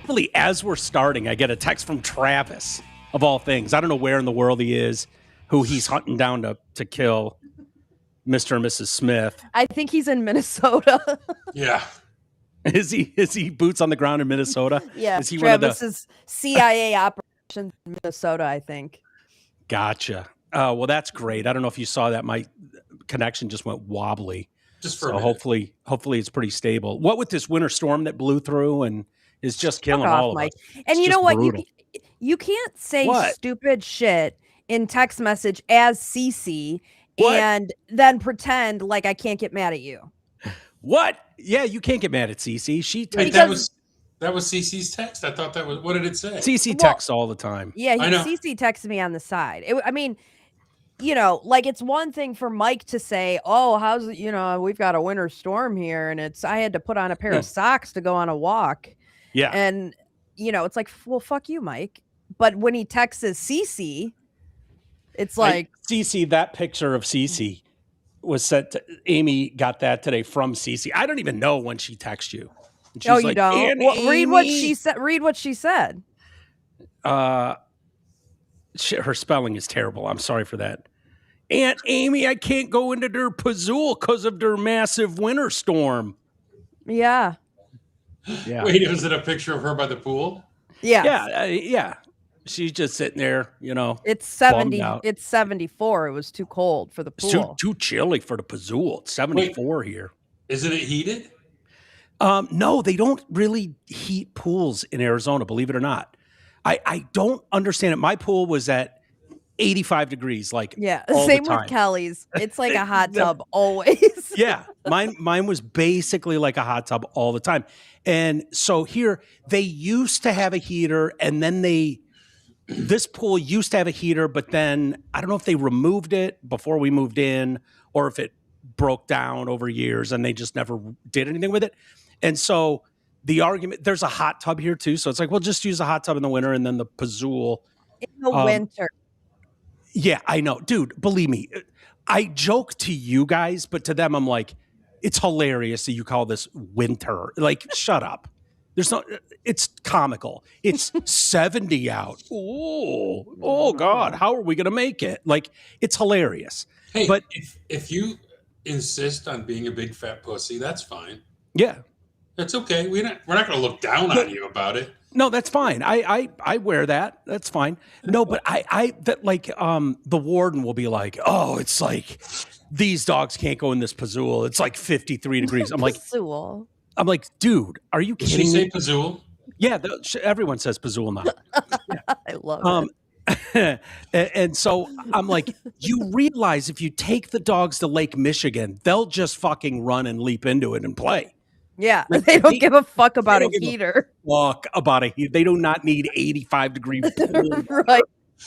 thankfully, as we're starting, I get a text from Travis, of all things. I don't know where in the world he is, who he's hunting down to kill Mr. and Mrs. Smith. I think he's in Minnesota. Yeah. Is he boots on the ground in Minnesota? Yeah. Is he Travis is CIA operations in Minnesota, I think. Gotcha. Well, that's great. I don't know if you saw that. My connection just went wobbly. Just for so hopefully it's pretty stable. What with this winter storm that blew through and is just killing all of us. And you know what? You can't say stupid shit in text message as CC and then pretend like I can't get mad at you. What? Yeah, you can't get mad at CC. That was CC's text. I thought that was, what did it say? CC texts all the time. Yeah, CC texted me on the side. I mean, you know, like it's one thing for Mike to say, "Oh, how's it? You know, we've got a winter storm here, and I had to put on a pair of socks to go on a walk." Yeah, and you know, it's like, well, fuck you, Mike. But when he texts CC, it's like CC. That picture of CC was sent to Amy. Got that today from CC. I don't even know when she texts you. Oh, you don't? Well, read what she said. Read what she said. Her spelling is terrible. I'm sorry for that. Aunt Amy, I can't go into their Pazul because of their massive winter storm. Yeah. Wait, was it a picture of her by the pool? Yeah. Yeah. She's just sitting there, you know. It's 70. It's 74. It was too cold for the pool. It's too chilly for the Pazul. It's 74 here. Isn't it heated? No, they don't really heat pools in Arizona, believe it or not. I don't understand it. My pool was at 85 degrees, like same with Kelly's. It's like a hot tub always. Yeah, mine was basically like a hot tub all the time. And so here they used to have a heater, and then this pool used to have a heater, but then I don't know if they removed it before we moved in, or if it broke down over years and they just never did anything with it. And so the argument, there's a hot tub here too. So it's like, well, just use a hot tub in the winter and then the Pazul. In the winter. Yeah, I know. Dude, believe me, I joke to you guys, but to them, I'm like, it's hilarious that you call this winter. Like, shut up. It's comical. It's 70 out. Oh God, how are we going to make it? Like, it's hilarious. Hey, but if you insist on being a big fat pussy, that's fine. Yeah. That's okay. We're not going to look down on you about it. No, that's fine. I wear that. That's fine. No, but the warden will be like, oh, it's like these dogs can't go in this Pazul. It's like 53 degrees. I'm like, Pazul. I'm like, dude, are you kidding me? Did she say Pazul? Yeah, everyone says Pazul now. Yeah. I love it. And so I'm like, you realize if you take the dogs to Lake Michigan, they'll just fucking run and leap into it and play. Yeah, they don't give a fuck about a heater. Fuck about a heater. They do not need 85 degree pool. Right.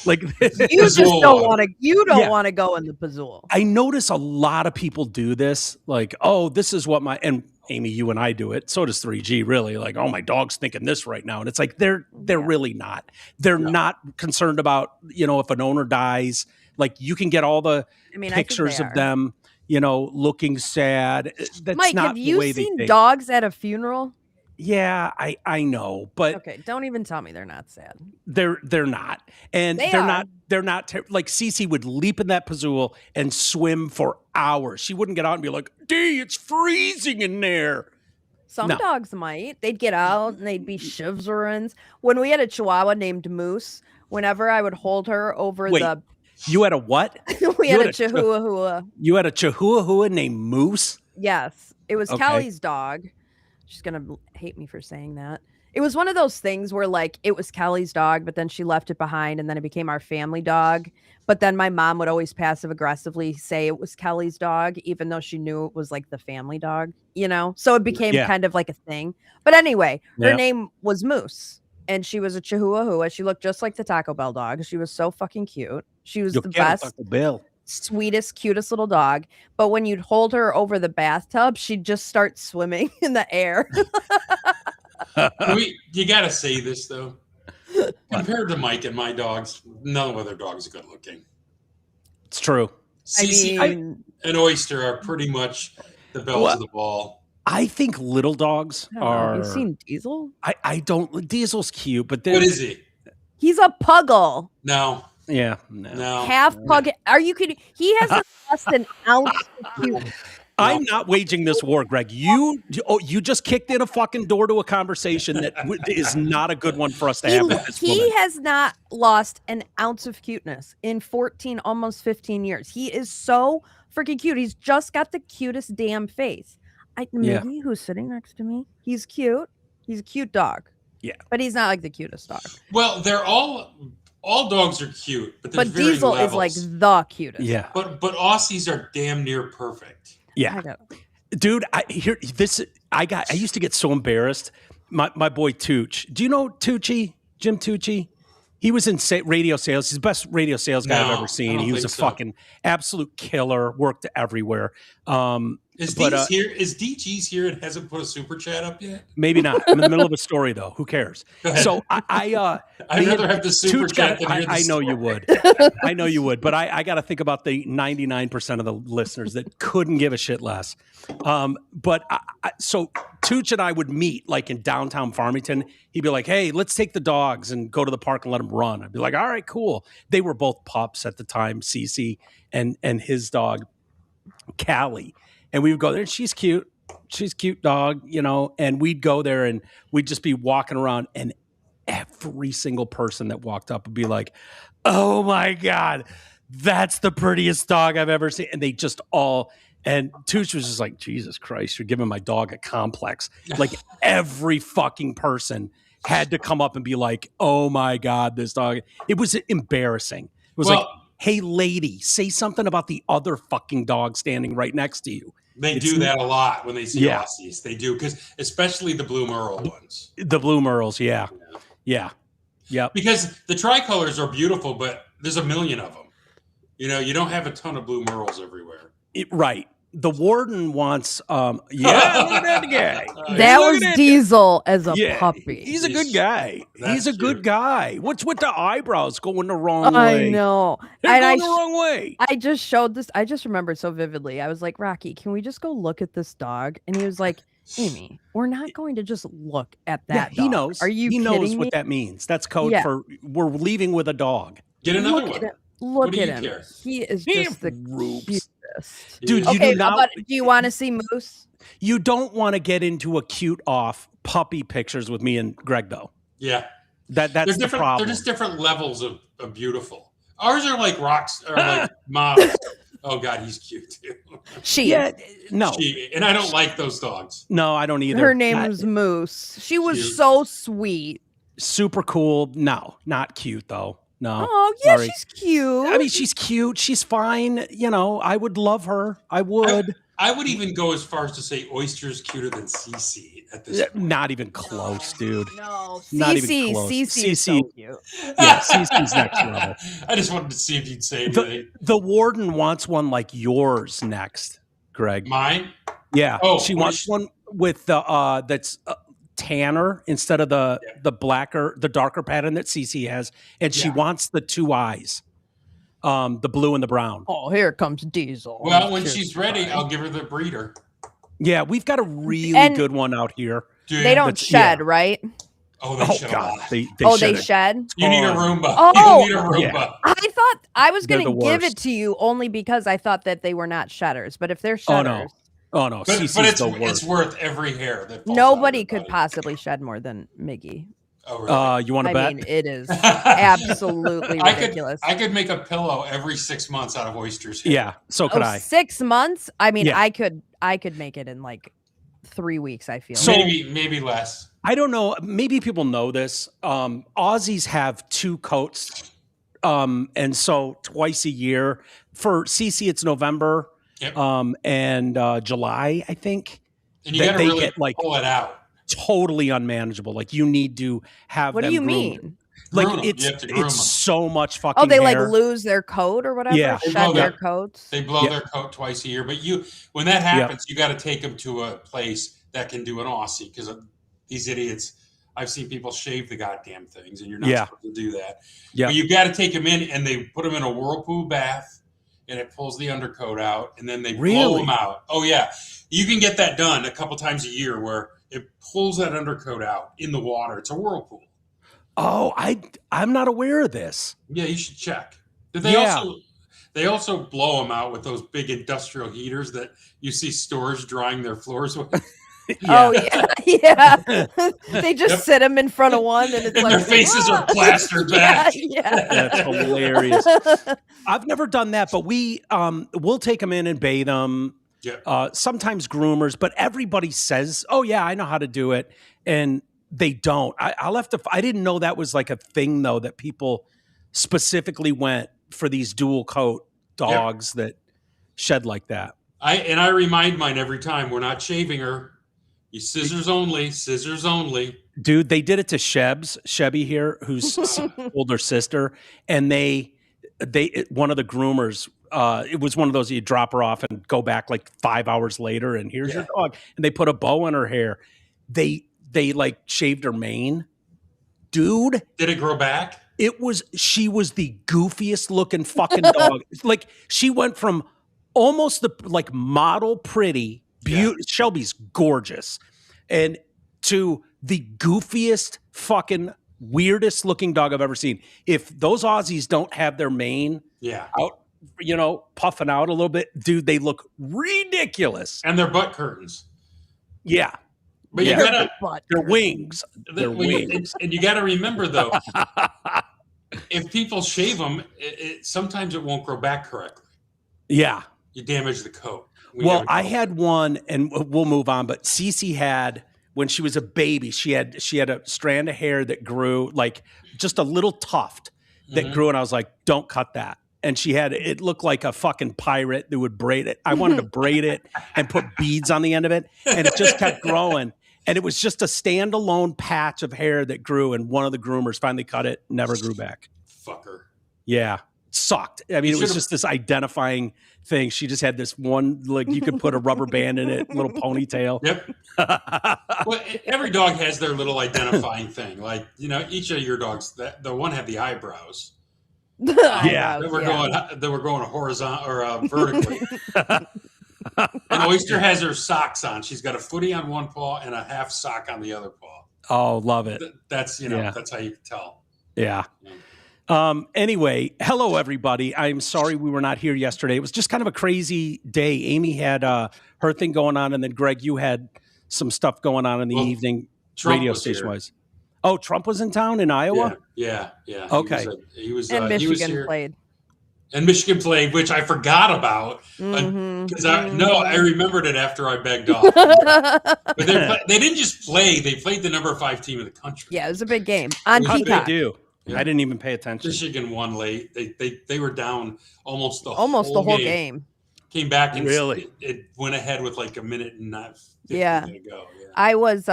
Like you just don't want to. You don't want to go in the Pazul. I notice a lot of people do this. Like, oh, this is what and Amy, you and I do it. So does 3G. Really, like, oh, my dog's thinking this right now, and it's like they're really not. They're not concerned about if an owner dies. Like, you can get all the pictures of them. Looking sad. That's Mike, not have you the way seen they think. Dogs at a funeral? Yeah, I know, but okay, don't even tell me they're not sad. They're not, and they're not like Cece would leap in that Pazul and swim for hours. She wouldn't get out and be like, "D, it's freezing in there." Some dogs might. They'd get out and they'd be chivalrons. When we had a Chihuahua named Moose, whenever I would hold her over You had a what? We had a Chihuahua. You had a Chihuahua named Moose? Yes. It was Kelly's dog. She's going to hate me for saying that. It was one of those things where, like, it was Kelly's dog, but then she left it behind, and then it became our family dog. But then my mom would always passive-aggressively say it was Kelly's dog, even though she knew it was, like, the family dog, So it became kind of like a thing. But anyway, her name was Moose. And she was a Chihuahua. She looked just like the Taco Bell dog. She was so fucking cute. She was the best, sweetest, cutest little dog. But when you'd hold her over the bathtub, she'd just start swimming in the air. You got to say this, though. Compared to Mike and my dogs, none of other dogs are good looking. It's true. Cece and Oyster are pretty much the bells of the ball. I think little dogs are. You've seen Diesel? I don't. Diesel's cute, but What is he? He's a puggle. No. Yeah, No. Half pug. Are you kidding? He has less than an ounce of cute. I'm not waging this war, Greg. You just kicked in a fucking door to a conversation that is not a good one for us to have with this woman. He has not lost an ounce of cuteness in 14, almost 15 years. He is so freaking cute. He's just got the cutest damn face. Miggy, who's sitting next to me, he's cute. He's a cute dog. Yeah. But he's not like the cutest dog. Well, they're all dogs are cute, but there's varying Diesel levels. is like the cutest. Yeah. But Aussies are damn near perfect. Yeah. Dude, I used to get so embarrassed. My boy Tooch. Do you know Tucci? Jim Tucci? He was in radio sales. He's the best radio sales guy I've ever seen. He was a fucking absolute killer, worked everywhere. Is DG's here and hasn't put a super chat up yet? Maybe not. I'm in the middle of a story though. Who cares? So I'd rather have the super chat than hear the I know story. you would. I know you would. But I got to think about the 99% of the listeners that couldn't give a shit less. So Tooch and I would meet like in downtown Farmington. He'd be like, "Hey, let's take the dogs and go to the park and let them run." I'd be like, "All right, cool." They were both pups at the time, Cece and his dog, Callie. And we would go there, and she's cute. She's a cute dog, and we'd go there and we'd just be walking around, and every single person that walked up would be like, "Oh my God, that's the prettiest dog I've ever seen." And they just all, and Tooch was just like, "Jesus Christ, you're giving my dog a complex." Like every fucking person had to come up and be like, "Oh my God, this dog." It was embarrassing. It was like, "Hey lady, say something about the other fucking dog standing right next to you." They do that a lot when they see Aussies. They do, because especially the blue merle ones. The blue merles, yeah. Because the tricolors are beautiful, but there's a million of them. You don't have a ton of blue merles everywhere. Right. The warden wants, look at that guy. That was Diesel as a puppy. He's a good guy. He's a good guy. What's with the eyebrows going the wrong way? I know. They're going the wrong way. I just showed this. I just remembered so vividly. I was like, "Rocky, can we just go look at this dog?" And he was like, "Amy, we're not going to just look at that dog. He knows. Are you kidding kidding me? He knows what me? that means. That's code for we're leaving with a dog. Get another one. Look at him. Care? He is just the cutest. Dude, do you want to see Moose? You don't want to get into a cute off puppy pictures with me and Greg, though. Yeah. That's the problem. They're just different levels of beautiful. Ours are like rocks, or like models. Oh, God, he's cute, too. No. And I don't like those dogs. No, I don't either. Her name was Moose. She was so sweet. Super cool. No, not cute, though. No. Oh, yeah, sorry. she's cute. I mean, she's cute. She's fine. I would love her. I would. I would even go as far as to say Oyster's cuter than Cece at this point. Not even close, dude. No, not even close. Cece is so cute. Yeah, Cece's next level. I just wanted to see if you'd say anything. The warden wants one like yours next, Greg. Mine? Yeah. Oh, she wants one with the that's tanner instead of the darker pattern that Cece has, and she wants the two eyes. The blue and the brown. Oh, here comes Diesel. Well, when she's ready, I'll give her the breeder. Yeah, we've got a really good one out here. They don't shed, right? Oh, they shed. God. They shed. You need a Roomba. Oh, you need a Roomba. Yeah. I thought I was going to give it to you only because I thought that they were not shedders. But if they're shedders, oh no, but it's worth every hair. That nobody could possibly shed more than Miggy. Oh, really? You want to bet? I mean, it is absolutely ridiculous. I could make a pillow every 6 months out of Oyster's hair. Yeah, so could I. 6 months? I mean, I could make it in like 3 weeks, I feel. So maybe less. I don't know. Maybe people know this. Aussies have 2 coats. And so twice a year. For Cece, it's November and July, I think. And you got to really pull it out. Totally unmanageable. Like you need to have. What them do you groomed. mean? Like it's so much fucking. Oh, they hair. like lose their coat or whatever. Yeah, shed their coats. They blow their coat twice a year. But when that happens, you got to take them to a place that can do an Aussie, because these idiots. I've seen people shave the goddamn things, and you're not supposed to do that. Yeah, but you got to take them in, and they put them in a whirlpool bath, and it pulls the undercoat out, and then they blow them out. Oh yeah. You can get that done a couple times a year where it pulls that undercoat out in the water. It's a whirlpool. Oh, I'm not aware of this. Yeah, you should check. They also blow them out with those big industrial heaters that you see stores drying their floors with. Oh yeah. They just sit them in front of one, and it's and like their faces are plastered back. Yeah. That's hilarious. I've never done that, but we'll take them in and bathe them. Yeah. Sometimes groomers, but everybody says, "Oh yeah, I know how to do it," and they don't. I didn't know that was like a thing though, that people specifically went for these dual coat dogs that shed like that. I remind mine every time, we're not shaving her. You scissors only. Dude, they did it to Shebby here, who's older sister, and one of the groomers, it was one of those you drop her off and go back like 5 hours later, and here's your dog, and they put a bow in her hair. They like shaved her mane. Dude, did it grow back? She was the goofiest looking fucking dog. Like, she went from almost the like model pretty, Shelby's gorgeous, and to the goofiest fucking weirdest looking dog I've ever seen. If those Aussies don't have their mane out, puffing out a little bit, dude, they look ridiculous. And their butt curtains. Yeah. But you gotta their wings. Their wings. And you gotta remember though, if people shave them, sometimes it won't grow back correctly. Yeah. You damage the coat. Well, I had one, and we'll move on, but Cece had, when she was a baby, she had a strand of hair that grew, like just a little tuft that grew, and I was like, don't cut that. And it looked like a fucking pirate that would braid it. I wanted to braid it and put beads on the end of it, and it just kept growing. And it was just a standalone patch of hair that grew, and one of the groomers finally cut it, never grew back. Fucker. Yeah. Sucked. I mean, it was just this identifying thing. She just had this one, like, you could put a rubber band in it, little ponytail. Yep. Well, every dog has their little identifying thing. Like, each of your dogs, the one had the eyebrows. Yeah. That were going horizontal or vertically. And Oyster has her socks on. She's got a footy on one paw and a half sock on the other paw. Oh, love it. That's how you can tell. Yeah. Anyway, hello everybody. I'm sorry we were not here yesterday. It was just kind of a crazy day. Amy had her thing going on, and then Greg, you had some stuff going on in the evening, radio station wise. Oh, Trump was in town in Iowa? Yeah. Okay. He was and he was Michigan here. played. And Michigan played, which I forgot about. Because I remembered it after I begged off. But they didn't just play; they played the number 5 team in the country. Yeah, it was a big game on How Peacock. they do? Yeah. I didn't even pay attention. Michigan won late. They were down almost the whole game. Came back and really it went ahead with like a minute and not 50 to go. Yeah. I was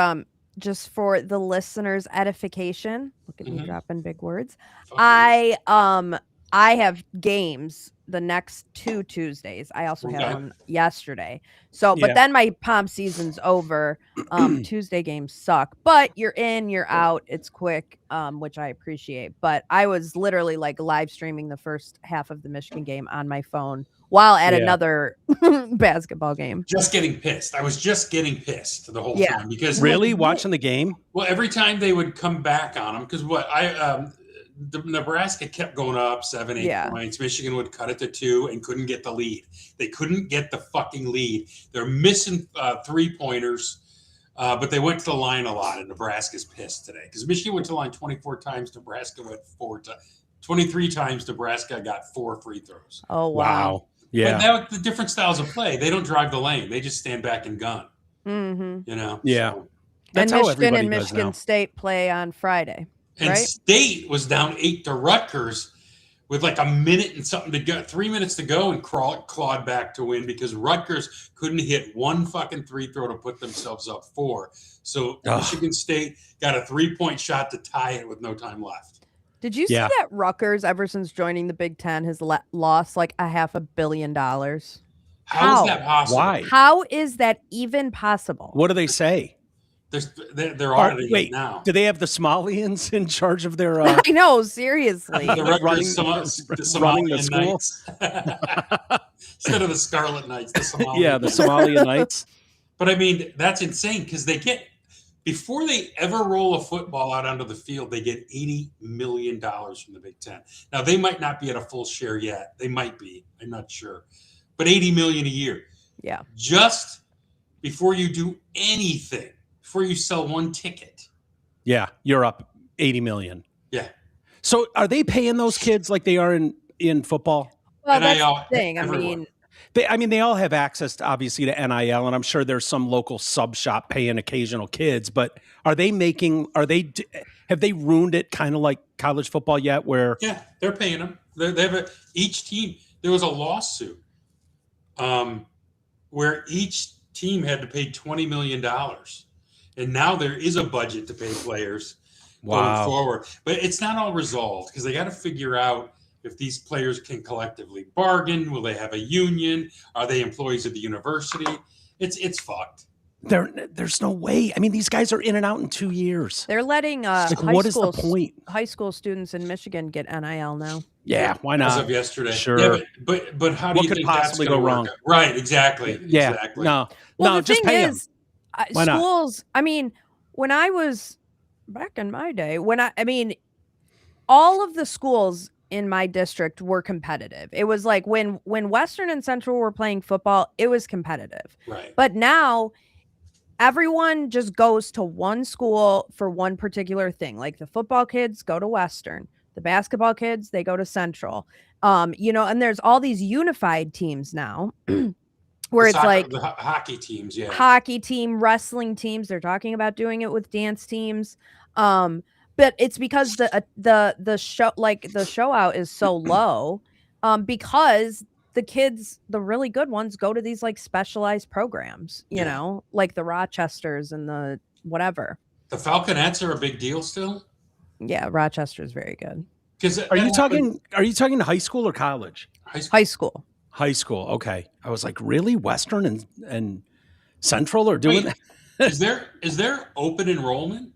just for the listeners' edification. Look at me dropping big words. I have games the next 2 Tuesdays. I also had one yesterday. So, but then my Palm season's over. Tuesday games suck, but you're in, you're out. It's quick, which I appreciate. But I was literally like live streaming the first half of the Michigan game on my phone while at another basketball game. Just getting pissed. I was just getting pissed the whole time because really watching the game. Well, every time they would come back on them, because the Nebraska kept going up 7-8 points. Michigan would cut it to 2 and couldn't get the lead. They couldn't get the fucking lead. They're missing 3-pointers, but they went to the line a lot, and Nebraska's pissed today because Michigan went to the line 24 times. Nebraska went 23 times. Nebraska got 4 free throws. Oh, wow. Yeah. But now the different styles of play, they don't drive the lane. They just stand back and gun. Yeah. So. That's how Michigan and Michigan State play on Friday. And State was down 8 to Rutgers with like a minute and something to go, 3 minutes to go, and clawed back to win because Rutgers couldn't hit one fucking free throw to put themselves up 4. So Michigan State got a 3-point shot to tie it with no time left. Did you see that Rutgers, ever since joining the Big Ten, has lost like $500 million? How is that possible? Why? How is that even possible? What do they say? They're auditing it now. Do they have the Somalians in charge of their? I know, seriously. The running the school Knights. Instead of the Scarlet Knights, the Somalian. Yeah, the Somalian Knights. But I mean, that's insane because before they ever roll a football out onto the field, they get $80 million from the Big Ten. Now, they might not be at a full share yet. They might be. I'm not sure. But $80 million a year. Yeah. Just before you do anything, before you sell one ticket. Yeah, you're up $80 million. Yeah. So are they paying those kids like they are in football? Well, that's the thing. They all have access to, obviously, to NIL, and I'm sure there's some local sub shop paying occasional kids. But have they ruined it kind of like college football yet? Where they're paying them. They have each team. There was a lawsuit where each team had to pay $20 million, and now there is a budget to pay players going forward. But it's not all resolved because they got to figure out if these players can collectively bargain. Will they have a union? Are they employees of the university? It's fucked. There's no way. I mean, these guys are in and out in 2 years. They're letting what is the point? High school students in Michigan get NIL now. Yeah, why not? As of yesterday. Sure. Yeah, but how do you think that's going to work out? Right, exactly. Yeah, exactly. No, the just thing pay is, schools, I mean, when I was back in my day, all of the schools in my district were competitive. It was like when Western and Central were playing football, it was competitive. Right. But now everyone just goes to one school for one particular thing. Like the football kids go to Western, the basketball kids, they go to Central. And there's all these unified teams now where it's like the hockey teams, hockey team, wrestling teams. They're talking about doing it with dance teams. But it's because the show out is so low, because the kids, the really good ones, go to these like specialized programs, you know, like the Rochesters and the whatever. The Falconettes are a big deal still. Yeah, Rochester is very good. Because are you talking high school or college? High school. High school. Okay, I was like, really, Western and Central are doing that? Is there open enrollment?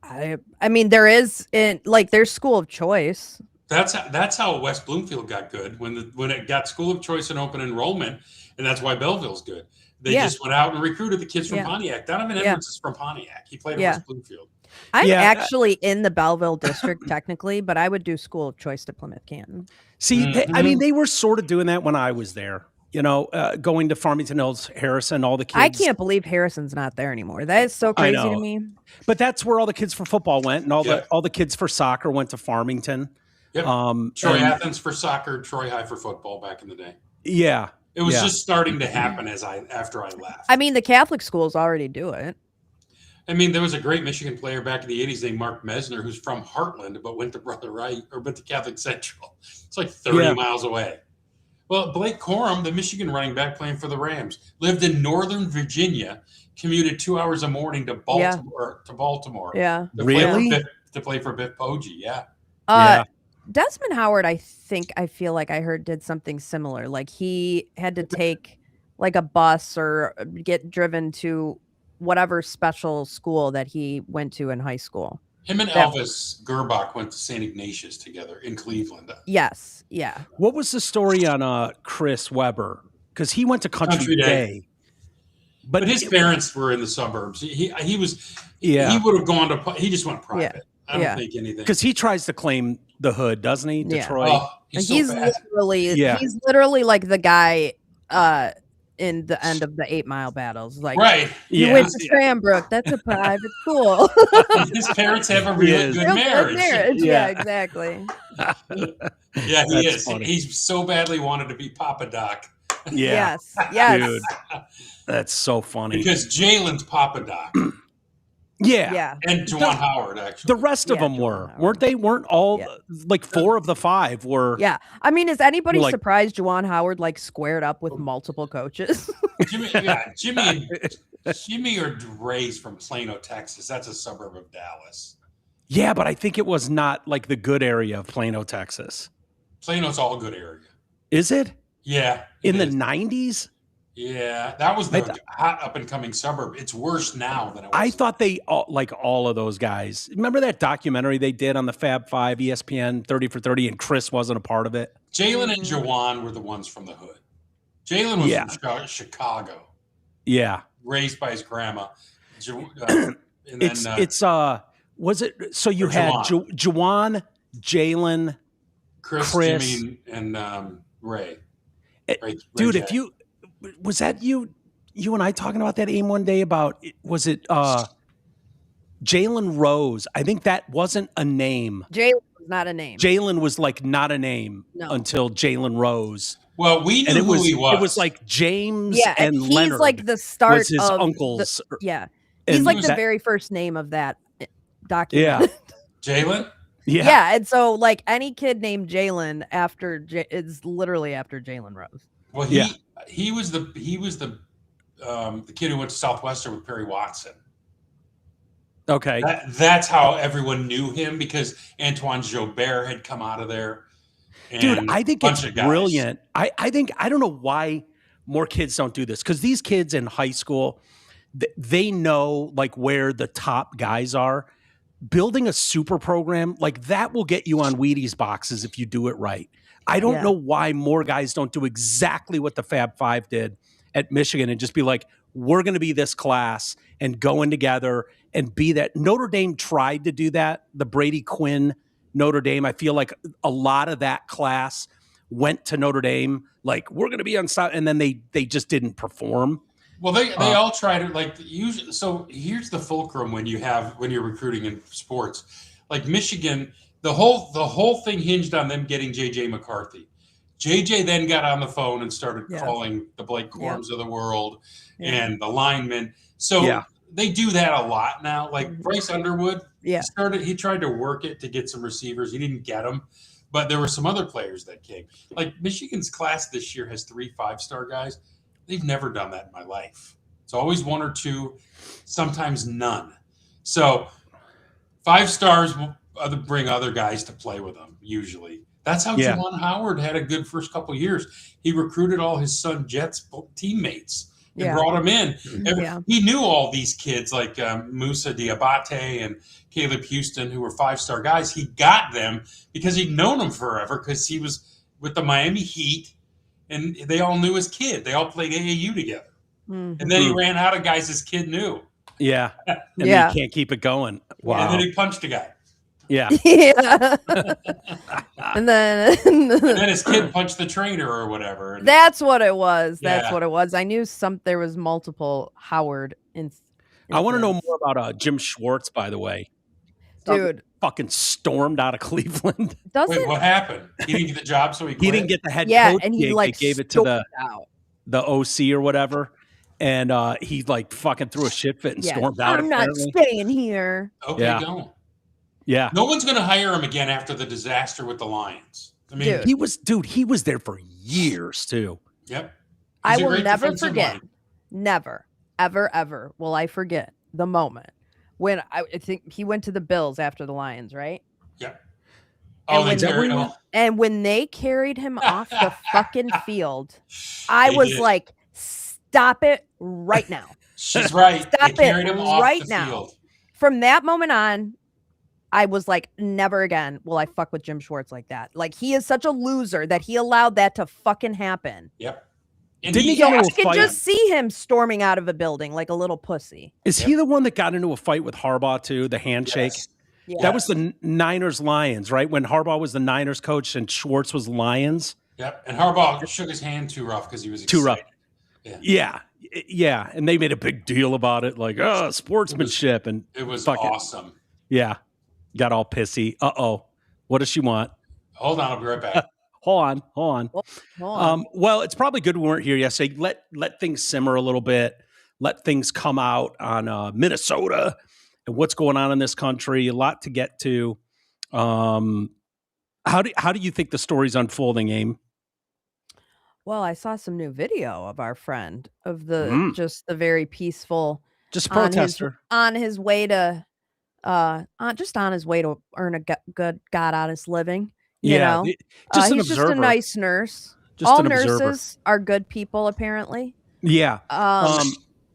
I mean, there is there's school of choice. That's how West Bloomfield got good when it got school of choice and open enrollment, and that's why Belleville's good. They just went out and recruited the kids from Pontiac. Donovan Edwards is from Pontiac. He played at West Bloomfield. I'm actually in the Belleville district technically, but I would do school of choice to Plymouth Canton. See, they were sort of doing that when I was there. Going to Farmington Hills, Harrison, all the kids. I can't believe Harrison's not there anymore. That is so crazy to me. But that's where all the kids for football went, and all the kids for soccer went to Farmington. Yep. Troy Athens for soccer, Troy High for football back in the day. Yeah. It was just starting to happen after I left. I mean, the Catholic schools already do it. I mean, there was a great Michigan player back in the 80s named Mark Mesner who's from Heartland but went to Brother Wright or went to Catholic Central. It's like 30 miles away. Well, Blake Corum, the Michigan running back playing for the Rams, lived in Northern Virginia, commuted 2 hours a morning to Baltimore. Yeah. To play for Biff Poggi. Yeah. Desmond Howard, I feel like I heard did something similar. Like he had to take like a bus or get driven to whatever special school that he went to in high school. Him and Elvis Gerbach went to St. Ignatius together in Cleveland. Yes. Yeah. What was the story on Chris Webber? Because he went to Country Day. But his parents were in the suburbs. He would have gone to, he just went private. I don't think anything. Because he tries to claim the hood, doesn't he? Detroit. Oh, he's literally like the guy in the end of the 8 Mile battles. Like, you went to Cranbrook. That's a private school. His parents have a really good marriage. Yeah, exactly. Yeah, he is. Funny. He so badly wanted to be Papa Doc. Yeah. Yes. Dude, that's so funny. Because Jalen's Papa Doc. Yeah. And Juwan Howard, actually. The rest of them weren't they? Weren't all like 4 of the 5 were. Yeah. I mean, is anybody surprised Juwan Howard squared up with multiple coaches? Jimmy or Dre's from Plano, Texas. That's a suburb of Dallas. Yeah, but I think it was not like the good area of Plano, Texas. Plano's all good area. Is it? Yeah. In the 90s? Yeah, that was the hot up-and-coming suburb. It's worse now than it was. I thought they all of those guys. Remember that documentary they did on the Fab Five, ESPN 30 for 30, and Chris wasn't a part of it? Jalen and Juwan were the ones from the hood. Jalen was from Chicago. Yeah. Raised by his grandma. And then, was it, so you had Juwan, Jalen, Chris, Jimmy, and Ray. Dude, Ray was that you and I talking about that aim one day about, was it Jalen Rose? I think that wasn't a name. Jalen was not a name. Jalen was like not a name until Jalen Rose. Well, we knew who he was. It was like James and he's Leonard. Like the start was his of uncles. He's like the very first name of that document. Yeah. Jalen? Yeah, and so like any kid named Jalen is literally after Jalen Rose. Well, he was the kid who went to Southwestern with Perry Watson. Okay. That's how everyone knew him, because Antoine Jobert had come out of there. Dude, I think it's brilliant. I don't know why more kids don't do this, because these kids in high school, they know like where the top guys are. Building a super program like that will get you on Wheaties boxes if you do it right. I don't know why more guys don't do exactly what the Fab Five did at Michigan and just be like, we're going to be this class and go in together and be that. Notre Dame tried to do that. The Brady Quinn Notre Dame. I feel like a lot of that class went to Notre Dame. Like, we're going to be on side. And then they just didn't perform. Well, they all tried it. Like, usually, so here's the fulcrum when you're recruiting in sports, like Michigan, the whole thing hinged on them getting JJ McCarthy. JJ then got on the phone and started calling the Blake Corums of the world and the linemen. So they do that a lot now. Like Bryce Underwood, he tried to work it to get some receivers. He didn't get them, but there were some other players that came. Like Michigan's class this year has 3 5-star guys. They've never done that in my life. It's always 1 or 2, sometimes none. So 5 stars will bring other guys to play with them, usually. That's how Juwan Howard had a good first couple of years. He recruited all his son Jets teammates and brought them in. He knew all these kids like Musa Diabate and Caleb Houston, who were 5-star guys. He got them because he'd known them forever, because he was with the Miami Heat. And they all knew his kid. They all played AAU together. Mm-hmm. And then he ran out of guys his kid knew. Yeah. And he can't keep it going. Wow. And then he punched a guy. Yeah. and then his kid punched the trainer or whatever. And that's what it was. That's what it was. I knew there was multiple Howard. I want to know more about Jim Schwartz, by the way. Dude. Fucking stormed out of Cleveland. Wait, what happened? He didn't get the job, so he quit? He didn't get the head coach. And he like gave it to the OC or whatever. And he like fucking threw a shit fit and stormed out. I'm not staying here. Okay, don't. Yeah. No one's going to hire him again after the disaster with the Lions. I mean, he was there for years too. Yep. I will never forget. Never, ever, ever will I forget the moment when I think he went to the Bills after the Lions, right? Yeah. And when they carried him off the fucking field, I was like, stop it right now. She's right. Stop it right now. Field. From that moment on, I was like, never again will I fuck with Jim Schwartz like that. Like, he is such a loser that he allowed that to fucking happen. Yep. And didn't he get into a fight? I can just see him storming out of a building like a little pussy. Is he the one that got into a fight with Harbaugh too? The handshake? Yes. Yeah. That was the Niners Lions, right? When Harbaugh was the Niners coach and Schwartz was Lions. Yep. And Harbaugh shook his hand too rough because he was excited. Too rough. Yeah. And they made a big deal about it, like, sportsmanship. It was awesome. Yeah. Got all pissy. Uh-oh. What does she want? Hold on, I'll be right back. Hold on. Well, it's probably good we weren't here yesterday. Let things simmer a little bit. Let things come out on Minnesota and what's going on in this country. A lot to get to. How do you think the story's unfolding, Aim? Well, I saw some new video of our friend of just the very peaceful, just protester on his way to earn a good God honest living. You know, just an he's observer. just a nice nurse. All nurses are good people, apparently. Yeah.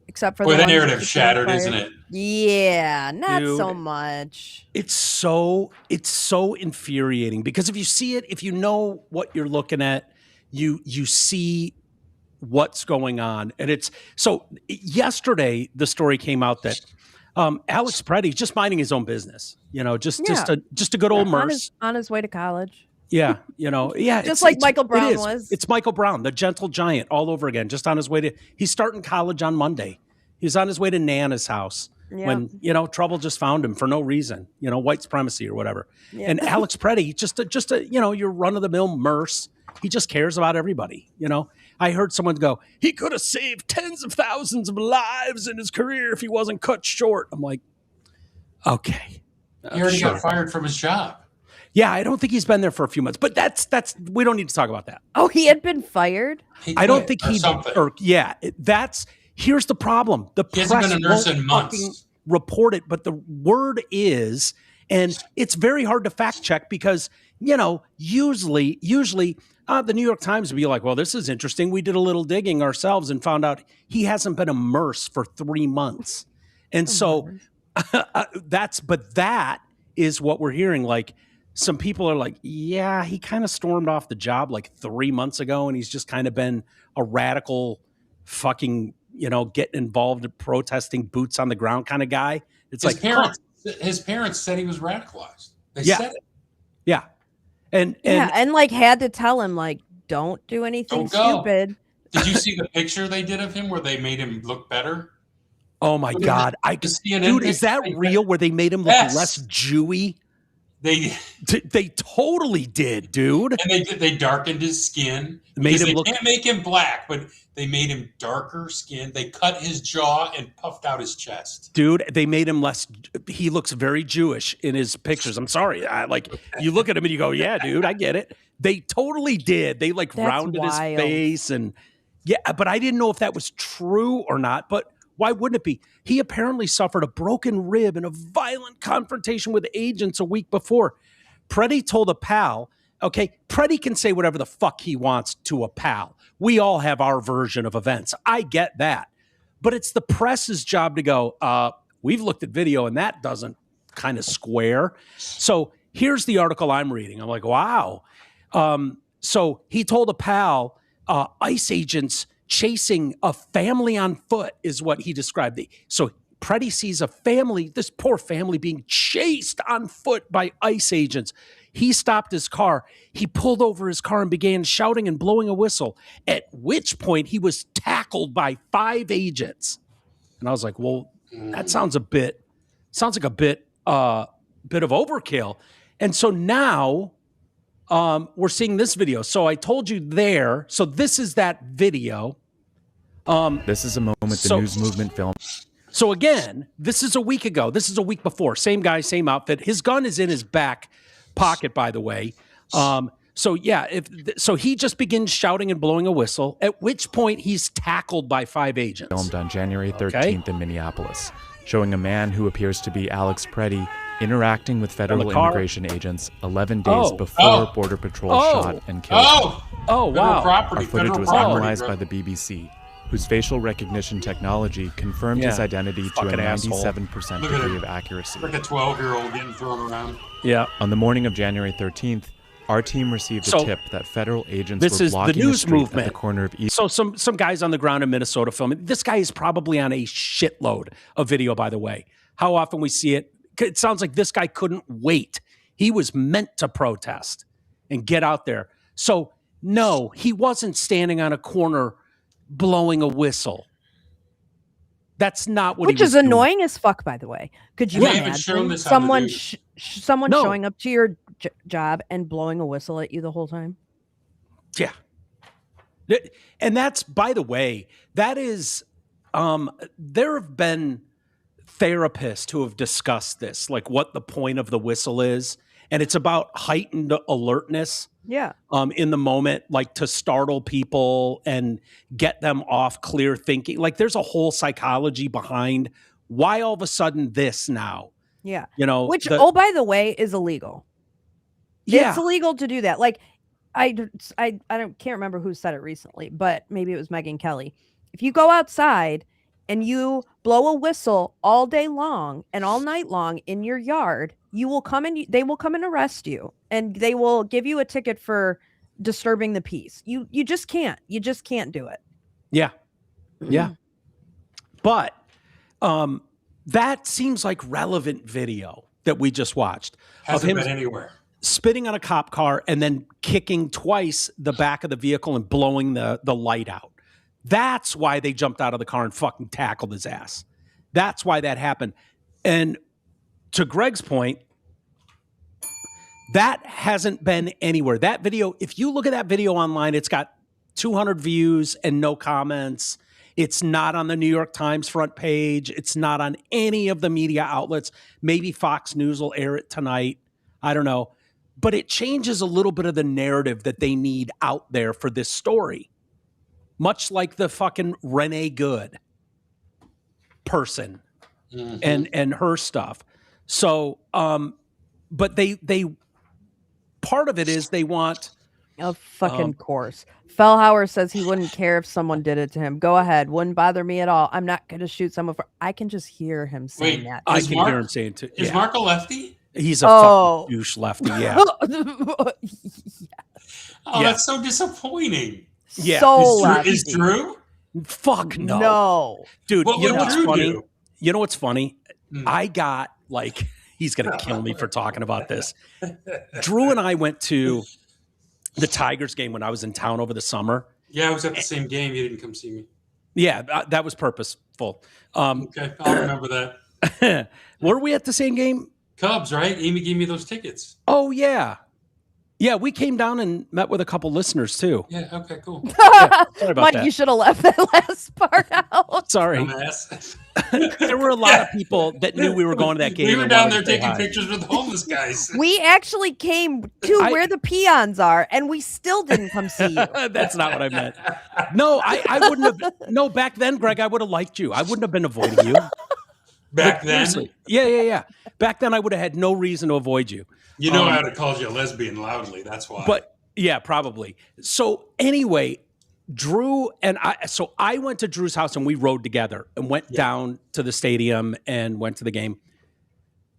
Except for the narrative shattered, isn't it? Yeah, not so much. It's so infuriating because if you see it, if you know what you're looking at, you see what's going on. And it's so yesterday, the story came out that Alex Preddy just minding his own business, just a good old Merce on his way to college. Yeah, just like Michael Brown was. It's Michael Brown, the gentle giant, all over again. Just on his way he's starting college on Monday. He's on his way to Nana's house when trouble just found him for no reason. White supremacy or whatever. Yeah. And Alex Preddy, just a your run of the mill Merce. He just cares about everybody. I heard someone go, he could have saved tens of thousands of lives in his career if he wasn't cut short. I'm like, okay. He already got fired from his job. Yeah, I don't think he's been there for a few months, but that's we don't need to talk about that. Oh, he had been fired? I don't think he's here's the problem. The press hasn't been a nurse in months. Report it, but the word is, and it's very hard to fact check because, usually the New York Times would be like, well, this is interesting. We did a little digging ourselves and found out he hasn't been immersed for 3 months. And so that is what we're hearing. Like, some people are like, yeah, he kind of stormed off the job like 3 months ago, and he's just kind of been a radical fucking, getting involved in protesting, boots on the ground kind of guy. It's his parents said he was radicalized. They said it. Yeah. And like had to tell him, like, don't do anything stupid. Did you see the picture they did of him where they made him look better? Oh my God. Dude, is that real where they made him look less Jewy? They totally did, dude. And they darkened his skin. Can't make him black, but they made him darker skin. They cut his jaw and puffed out his chest. Dude, they made him less. He looks very Jewish in his pictures. I'm sorry. You look at him and you go, yeah, dude, I get it. They totally did. They rounded his face and but I didn't know if that was true or not. But why wouldn't it be? He apparently suffered a broken rib in a violent confrontation with agents a week before. Preddy told a pal, okay, Preddy can say whatever the fuck he wants to a pal. We all have our version of events. I get that. But it's the press's job to go, we've looked at video and that doesn't kind of square. So here's the article I'm reading. I'm like, wow. So he told a pal, ICE agents chasing a family on foot is what he described. So Preddy sees a family, this poor family being chased on foot by ICE agents. He stopped his car. He pulled over his car and began shouting and blowing a whistle, at which point he was tackled by 5 agents. And I was like, well, that sounds like a bit of overkill. And so now we're seeing this video. So I told you there. So this is that video. This is a moment the news movement filmed. So again, this is a week ago. This is a week before. Same guy, same outfit. His gun is in his back pocket, by the way. So he just begins shouting and blowing a whistle, at which point he's tackled by 5 agents. Filmed on January 13th in Minneapolis, showing a man who appears to be Alex Preddy interacting with federal immigration agents 11 days before Border Patrol shot and killed him. Oh, wow. Our footage was analyzed by the BBC, whose facial recognition technology confirmed his identity to a 97% degree of accuracy. Like a 12-year-old getting thrown around. Yeah. On the morning of January 13th, our team received a tip that federal agents were blocking the street at the corner of East. So some guys on the ground in Minnesota filming. This guy is probably on a shitload of video, by the way. How often we see it. It sounds like this guy couldn't wait. He was meant to protest and get out there. So, no, he wasn't standing on a corner blowing a whistle. That's not what Which he was is annoying as fuck, by the way. Could you imagine someone showing up to your job and blowing a whistle at you the whole time? Yeah. And that's, by the way, that is, there have been therapists who have discussed this, like what the point of the whistle is. And it's about heightened alertness. Yeah. In the moment, like to startle people and get them off clear thinking. Like there's a whole psychology behind why all of a sudden this now. Yeah. Which, by the way, is illegal. Yeah. It's illegal to do that. Like I can't remember who said it recently, but maybe it was Megyn Kelly. If you go outside and you blow a whistle all day long and all night long in your yard, they will come and arrest you, and they will give you a ticket for disturbing the peace. You just can't do it. Yeah. Yeah. But that seems like relevant video that we just watched. Hasn't been anywhere. Spitting on a cop car and then kicking twice the back of the vehicle and blowing the light out. That's why they jumped out of the car and fucking tackled his ass. That's why that happened. And to Greg's point, that hasn't been anywhere. That video, if you look at that video online, it's got 200 views and no comments. It's not on the New York Times front page. It's not on any of the media outlets. Maybe Fox News will air it tonight. I don't know. But it changes a little bit of the narrative that they need out there for this story. Much like the fucking Renee Good person and her stuff. So, but they part of it is they want... Of fucking course. Fellhauer says he wouldn't care if someone did it to him. Go ahead. Wouldn't bother me at all. I'm not going to shoot someone for... I can just hear him saying that. I can hear him saying too. Is Mark a lefty? He's a fucking douche lefty, yeah. That's so disappointing. Yeah. So is Drew? Fuck no. No. Dude, what you know would what's Drew funny? do? You know what's funny? I got like... He's going to kill me for talking about this. Drew and I went to the Tigers game when I was in town over the summer. Yeah, I was at the same game. You didn't come see me. Yeah, that was purposeful. Okay, I'll remember that. Were we at the same game? Cubs, right? Amy gave me those tickets. Oh, yeah. Yeah, we came down and met with a couple listeners, too. Yeah, okay, cool. Yeah, sorry about Mike, that. you should have left that last part out. Sorry. There were a lot of people that knew we were going to that game. We were down there taking pictures with the homeless guys. We actually came to where the peons are, and we still didn't come see you. That's not what I meant. No, I wouldn't have. No, back then, Greg, I would have liked you. I wouldn't have been avoiding you. Back then? Yeah. Back then, I would have had no reason to avoid you. You know I would have called you a lesbian loudly. That's why. But yeah, probably. So anyway, Drew and I went to Drew's house and we rode together and went down to the stadium and went to the game.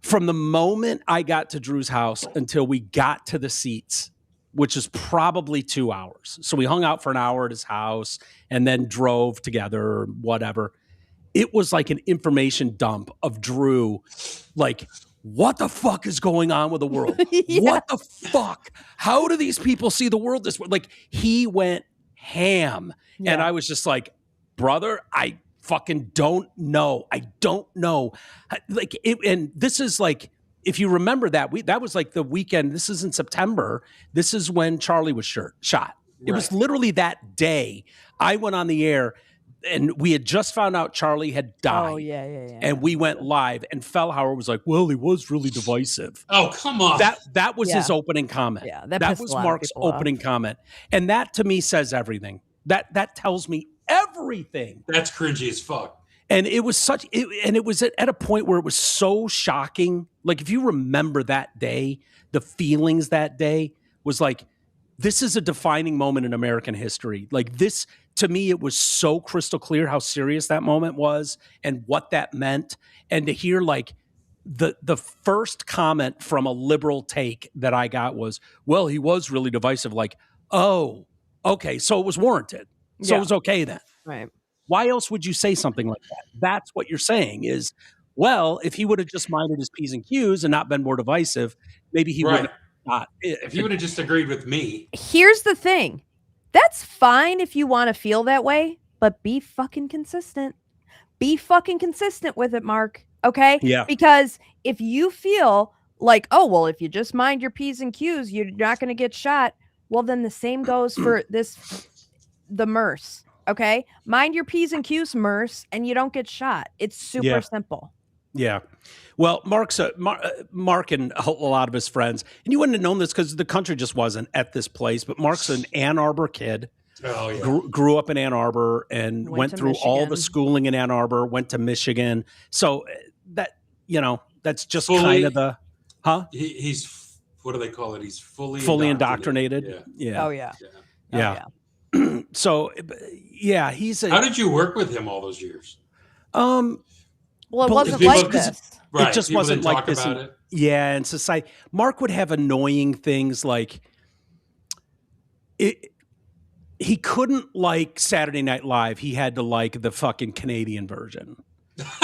From the moment I got to Drew's house until we got to the seats, which is probably 2 hours. So we hung out for an hour at his house and then drove together or whatever. It was like an information dump of Drew, like, what the fuck is going on with the world? What the fuck? How do these people see the world this way? Like, he went ham. Yeah. And I was just like, brother, I fucking don't know. I don't know. Like, and this is like, if you remember that, that was like the weekend. This is in September. This is when Charlie was shot. Right. It was literally that day I went on the air. And we had just found out Charlie had died. Oh, yeah. And we went live, and Fellhauer was like, well, he was really divisive. Oh, come on. That was his opening comment. Yeah, that was Mark's opening comment. And that, to me, says everything. That tells me everything. That's cringy as fuck. And it was it was at a point where it was so shocking. Like, if you remember that day, the feelings that day was like, this is a defining moment in American history. Like, this, to me, it was so crystal clear how serious that moment was and what that meant. And to hear like the first comment from a liberal take that I got was, well, he was really divisive. Like, oh, okay. So it was warranted. So it was okay then. Right. Why else would you say something like that? That's what you're saying is, well, if he would have just minded his P's and Q's and not been more divisive, maybe he would have not. If you would have just agreed with me. Here's the thing. That's fine if you want to feel that way, but be fucking consistent. Be fucking consistent with it, Mark. Okay? Yeah. Because if you feel like, oh, well, if you just mind your P's and Q's, you're not going to get shot. Well, then the same goes for the Merce. Okay? Mind your P's and Q's, Merce, and you don't get shot. It's super simple. Yeah. Well, Mark and a lot of his friends, and you wouldn't have known this because the country just wasn't at this place, but Mark's an Ann Arbor kid. Oh, yeah. Grew up in Ann Arbor and went through all the schooling in Ann Arbor, went to Michigan. So that, that's just kind of the, He's, what do they call it? He's fully indoctrinated. Yeah. Oh, yeah. Yeah. So, yeah, he's How did you work with him all those years? Well, it wasn't like this. Right. It just People wasn't didn't like talk this. About it. Yeah, in society, Mark would have annoying things like he couldn't like Saturday Night Live. He had to like the fucking Canadian version. He was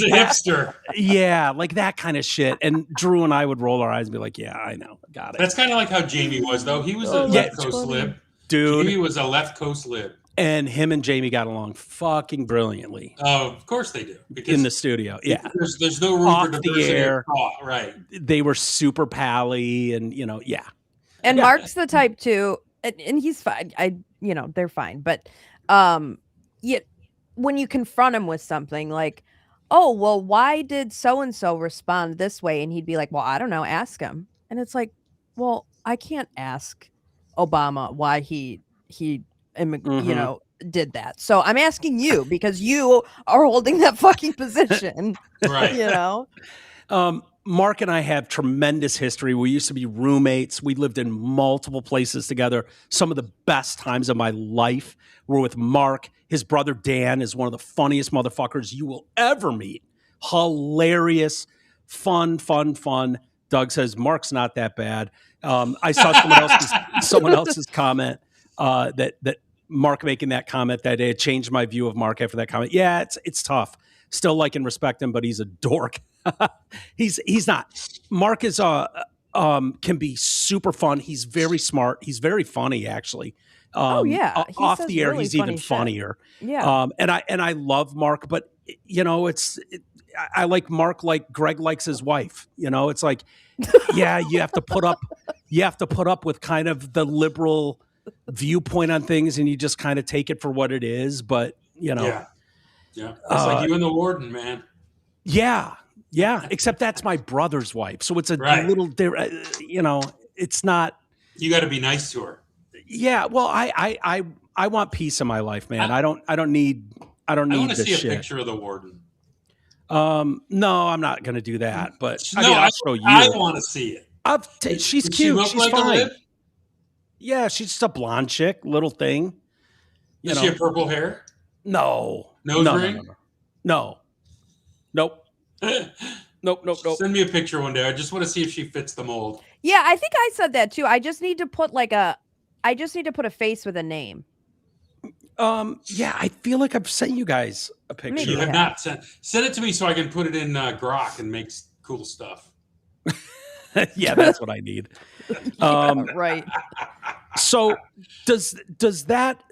a hipster. Yeah, like that kind of shit. And Drew and I would roll our eyes and be like, yeah, I know. Got it. That's kind of like how Jamie was, though. He was a left coast lib. Dude. Jamie was a left coast lib. And him and Jamie got along fucking brilliantly. Oh, of course they do. In the studio. Yeah. There's no room for diversity of thought, right. They were super pally and, yeah. And Mark's the type too, and he's fine. They're fine. But yet when you confront him with something like, oh, well, why did so-and-so respond this way? And he'd be like, well, I don't know, ask him. And it's like, well, I can't ask Obama why he did that. So I'm asking you because you are holding that fucking position. Right. Mark and I have tremendous history. We used to be roommates. We lived in multiple places together. Some of the best times of my life were with Mark. His brother Dan is one of the funniest motherfuckers you will ever meet. Hilarious, fun. Doug says Mark's not that bad. I saw someone else's comment that Mark making that comment that it changed my view of Mark after that comment. Yeah, it's tough. Still like and respect him, but he's a dork. He's not. Mark is can be super fun. He's very smart. He's very funny, actually. Off the air, really he's even funnier. Yeah. And I love Mark, but I like Mark like Greg likes his wife. It's like, yeah, you have to put up with kind of the liberal viewpoint on things, and you just kind of take it for what it is. But yeah. It's like you and the warden, man. Yeah. Except that's my brother's wife, so it's a little different. It's not. You got to be nice to her. Yeah. Well, I want peace in my life, man. I don't need I want to this see a shit. picture of the warden. No, I'm not going to do that. But I'll show you. I want to see it. She's Does cute. she look She's like fine. a lib? Yeah, she's just a blonde chick, little thing. Does she have purple hair? No. Nose ring? No. Nope. Nope. Send me a picture one day. I just want to see if she fits the mold. Yeah, I think I said that too. I just need to put a face with a name. Yeah, I feel like I've sent you guys a picture. Maybe You have not send it to me so I can put it in Grok and make cool stuff. Yeah, that's what I need. Right. So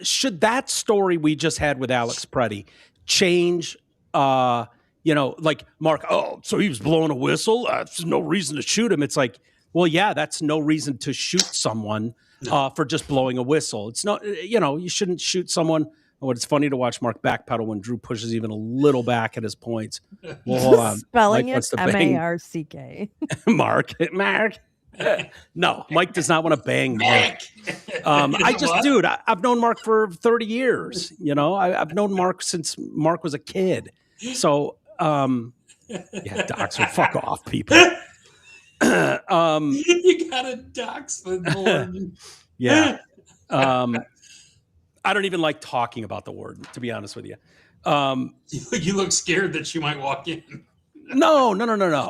should that story we just had with Alex Preddy change like Mark, so he was blowing a whistle, there's no reason to shoot him. It's like, well, yeah, that's no reason to shoot someone for just blowing a whistle. It's not, you shouldn't shoot someone. Well, it's funny to watch Mark backpedal when Drew pushes even a little back at his points. Well, hold on. Spelling Mike it M-A-R-C-K. Mark. No, Mike does not want to bang Mark. Dude, I've known Mark for 30 years. I've known Mark since Mark was a kid. So, yeah, docs will fuck off, people. You gotta dox the warden. Yeah. I don't even like talking about the warden, to be honest with you. You look scared that she might walk in. No.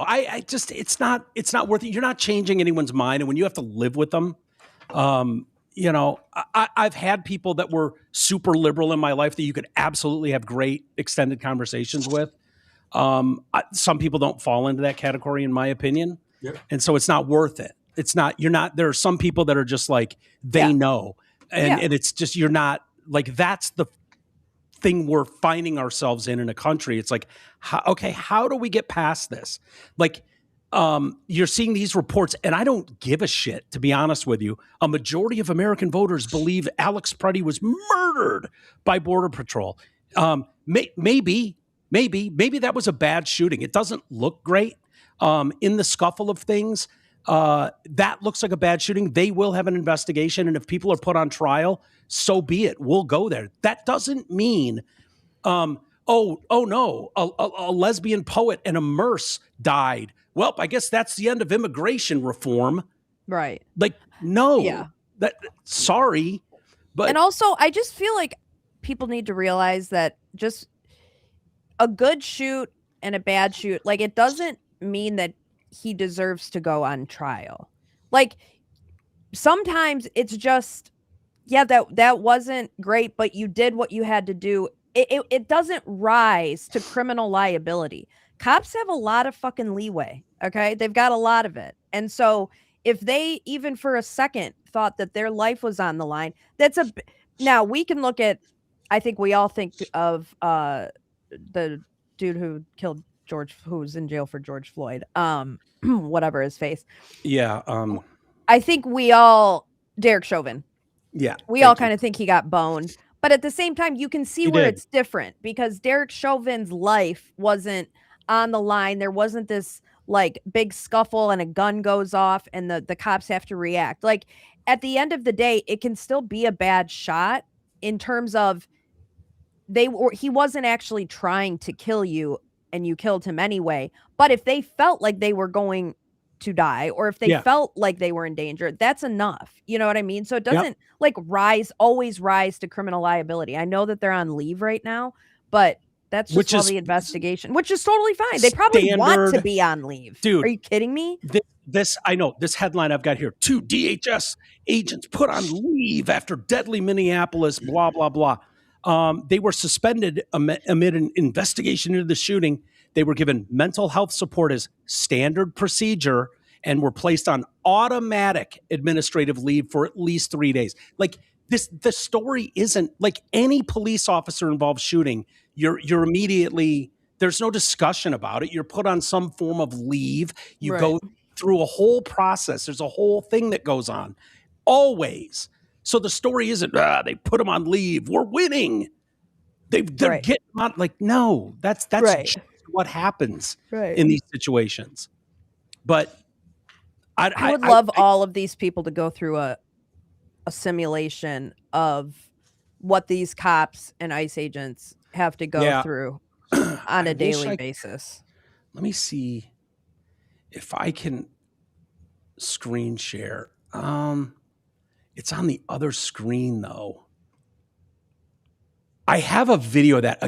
I just, it's not worth it. You're not changing anyone's mind. And when you have to live with them, I've had people that were super liberal in my life that you could absolutely have great extended conversations with. Some people don't fall into that category, in my opinion. Yep. And so it's not worth it. There are some people that are just like, they know. And it's just, you're not like, that's the thing we're finding ourselves in a country. It's like, how do we get past this? Like, you're seeing these reports, and I don't give a shit, to be honest with you. A majority of American voters believe Alex Preddy was murdered by Border Patrol. Maybe that was a bad shooting. It doesn't look great in the scuffle of things. That looks like a bad shooting. They will have an investigation, and if people are put on trial, so be it. We'll go there. That doesn't mean, no, a lesbian poet and a nurse died. Well, I guess that's the end of immigration reform. Right. Like, no. Yeah. Sorry. But and also, I just feel like people need to realize that just a good shoot and a bad shoot, like, it doesn't mean that he deserves to go on trial. Like, sometimes it's just yeah, that wasn't great, but you did what you had to do. It doesn't rise to criminal liability. Cops have a lot of fucking leeway, okay? They've got a lot of it. And so if they even for a second thought that their life was on the line, now we can look at, I think we all think of the dude who killed who's in jail for George Floyd, whatever his face. Yeah. I think we all, Derek Chauvin. Yeah. We all kind of think he got boned. But at the same time, you can see where it's different because Derek Chauvin's life wasn't on the line. There wasn't this like big scuffle and a gun goes off and the cops have to react. Like at the end of the day, it can still be a bad shot in terms of he wasn't actually trying to kill you and you killed him anyway. But if they felt like they were going to die or if they felt like they were in danger, that's enough. You know what I mean? So it doesn't like always rise to criminal liability. I know that they're on leave right now, but that's just the investigation, which is totally fine. They probably want to be on leave. Dude, are you kidding me? This I know, this headline I've got here, 2 DHS agents put on leave after deadly Minneapolis, blah, blah, blah. They were suspended amid an investigation into the shooting. They were given mental health support as standard procedure and were placed on automatic administrative leave for at least 3 days. Like the story isn't like any police officer involved shooting. You're immediately, there's no discussion about it. You're put on some form of leave. You go through a whole process. There's a whole thing that goes on always. So the story isn't, they put them on leave. We're winning. They're getting on. Like, no, that's just what happens in these situations. But I would love all of these people to go through a simulation of what these cops and ICE agents have to go through on a daily basis. Let me see if I can screen share. It's on the other screen though. I have a video that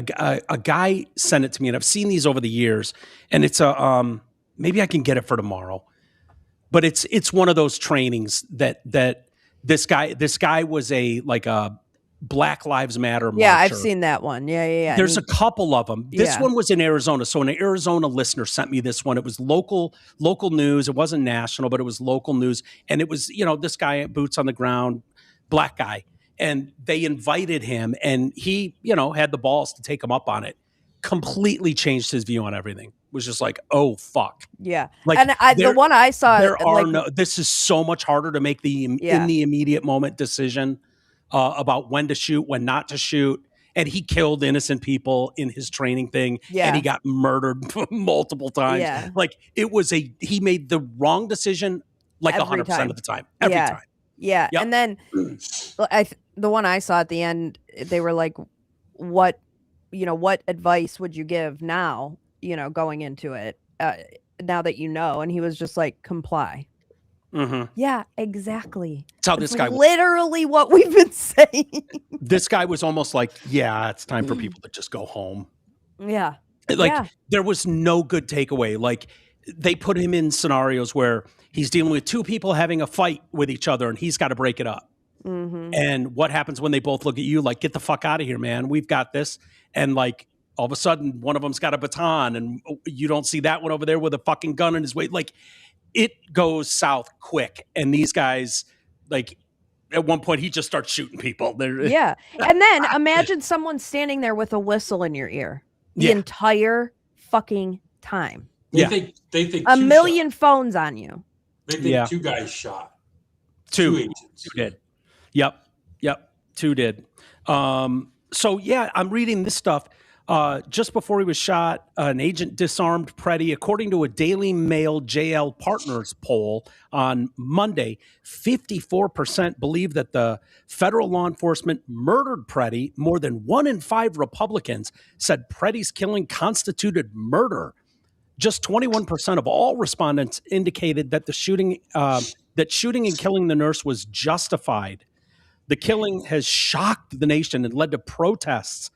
a guy sent it to me, and I've seen these over the years. And it's maybe I can get it for tomorrow. But it's one of those trainings that this guy was a Black Lives Matter marcher. Yeah, I've seen that one. Yeah. There's a couple of them. This one was in Arizona. So an Arizona listener sent me this one. It was local news. It wasn't national, but it was local news. And it was, this guy, boots on the ground, black guy. And they invited him, and he, had the balls to take him up on it. Completely changed his view on everything. Was just like, oh fuck. Yeah. And the one I saw, this is so much harder to make in the immediate moment decision about when to shoot, when not to shoot. And he killed innocent people in his training thing. Yeah. And he got murdered multiple times. Yeah. Like he made the wrong decision like 100% of the time. Every time. Yeah. Yep. And then the one I saw at the end, they were like, what advice would you give now, going into it, now that and he was just like, comply. Mm-hmm. Yeah, exactly. That's how this guy literally what we've been saying. This guy was almost like, it's time for people to just go home. Yeah. There was no good takeaway. Like they put him in scenarios where he's dealing with two people having a fight with each other and he's got to break it up. Mm-hmm. And what happens when they both look at you like, get the fuck out of here, man. We've got this. And like, all of a sudden one of them's got a baton and you don't see that one over there with a fucking gun in his way. Like it goes south quick. And these guys, like at one point he just starts shooting people. Yeah. And then imagine someone standing there with a whistle in your ear the entire fucking time. They think a million phones on you. They think two guys shot. Two agents. Two did. Yep. Two did. So I'm reading this stuff. Just before he was shot, an agent disarmed Preddy. According to a Daily Mail JL Partners poll on Monday, 54% believe that the federal law enforcement murdered Preddy. More than 1 in 5 Republicans said Preddy's killing constituted murder. Just 21% of all respondents indicated that shooting and killing the nurse was justified. The killing has shocked the nation and led to protests.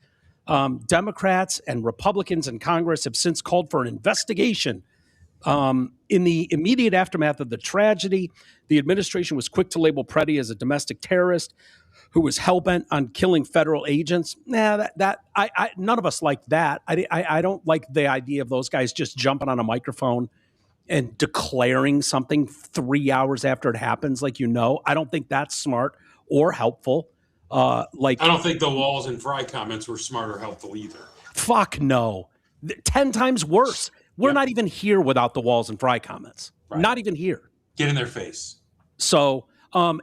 Democrats and Republicans in Congress have since called for an investigation. In the immediate aftermath of the tragedy, the administration was quick to label Preddy as a domestic terrorist. who was hell-bent on killing federal agents. Nah, I none of us like that. I don't like the idea of those guys just jumping on a microphone and declaring something 3 hours after it happens. Like, I don't think that's smart or helpful. I don't think the Walls and Fry comments were smart or helpful either. Fuck no. 10 times worse. We're not even here without the Walls and Fry comments. Right. Not even here. Get in their face. So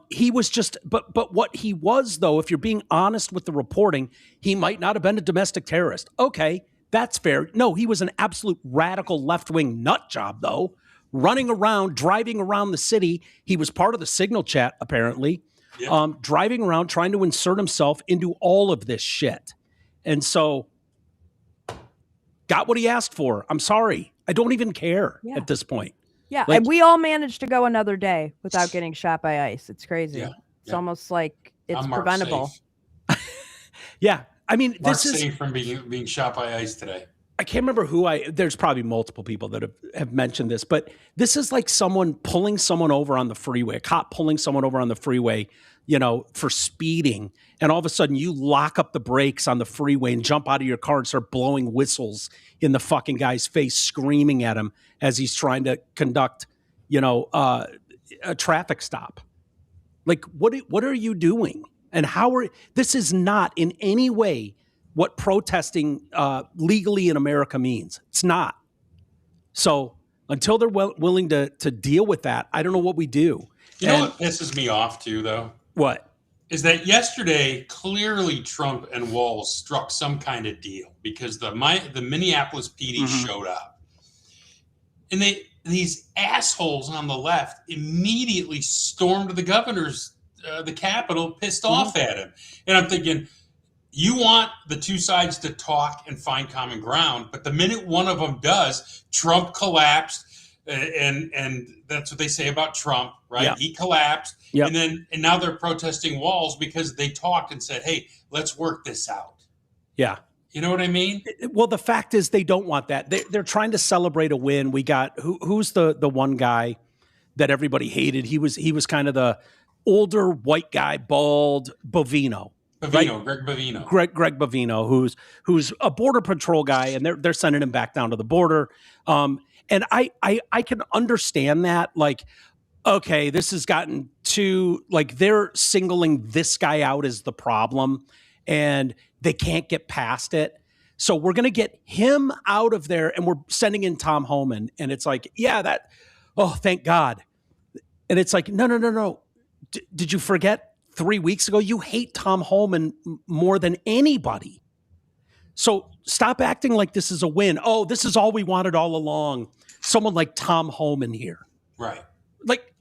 he was just, but what he was, though, if you're being honest with the reporting, he might not have been a domestic terrorist. Okay, that's fair. No, he was an absolute radical left-wing nut job, though, running around, driving around the city. He was part of the signal chat, apparently, driving around, trying to insert himself into all of this shit. And so got what he asked for. I'm sorry. I don't even care at this point. Yeah, and we all managed to go another day without getting shot by ICE. It's crazy. Yeah, it's almost like it's preventable. Yeah, I mean, Mark's this is safe from being shot by ICE today. I can't remember who there's probably multiple people that have mentioned this, but this is like someone pulling someone over on the freeway, a cop pulling someone over on the freeway, for speeding. And all of a sudden you lock up the brakes on the freeway and jump out of your car and start blowing whistles in the fucking guy's face, screaming at him as he's trying to conduct, a traffic stop. Like, what are you doing? And this is not in any way what protesting legally in America means. It's not. So until they're willing to deal with that, I don't know what we do. You know what pisses me off too, though? What? Is that yesterday, clearly Trump and Walls struck some kind of deal because the Minneapolis PD showed up. And these assholes on the left immediately stormed the governor's, the Capitol, pissed off at him. And I'm thinking, you want the two sides to talk and find common ground, but the minute one of them does, Trump collapsed. And that's what they say about Trump, right? Yeah. He collapsed. Yep. And now they're protesting Walls because they talked and said, hey, let's work this out. Yeah. You know what I mean? Well, the fact is they don't want that. They're trying to celebrate a win. We got who's the one guy that everybody hated? He was kind of the older white guy, bald, Bovino. Right? Greg Bovino. Greg Bovino, who's a border patrol guy, and they're sending him back down to the border. And I can understand that. Like, okay, this has gotten too, like, they're singling this guy out as the problem and they can't get past it. So we're going to get him out of there and we're sending in Tom Homan. And it's like, thank God. And it's like, no. Did you forget 3 weeks ago? You hate Tom Homan more than anybody. So stop acting like this is a win. Oh, this is all we wanted all along. Someone like Tom Homan here. Right. Like,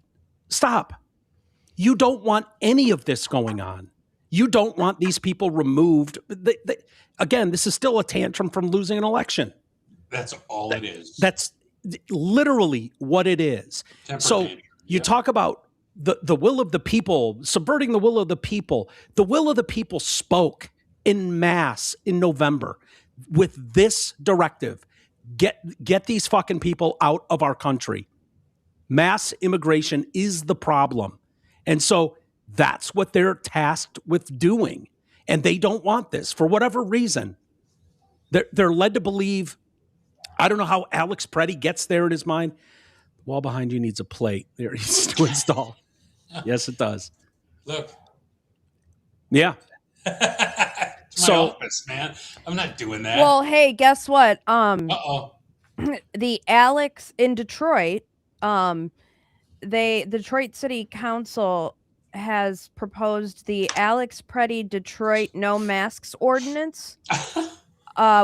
stop. You don't want any of this going on. You don't want these people removed. Again, this is still a tantrum from losing an election. That's all it is. That's literally what it is. So you talk about the will of the people, subverting the will of the people. The will of the people spoke in mass in November with this directive. Get these fucking people out of our country. Mass immigration is the problem. And so that's what they're tasked with doing. And they don't want this for whatever reason. They're led to believe, I don't know how Alex Preddy gets there in his mind. The wall behind you needs a plate. There needs to install. Yes, it does. Look. Yeah. It's my office, man. I'm not doing that. Well, hey, guess what? The Alex in Detroit, Detroit City Council has proposed the Alex Preddy Detroit No Masks Ordinance,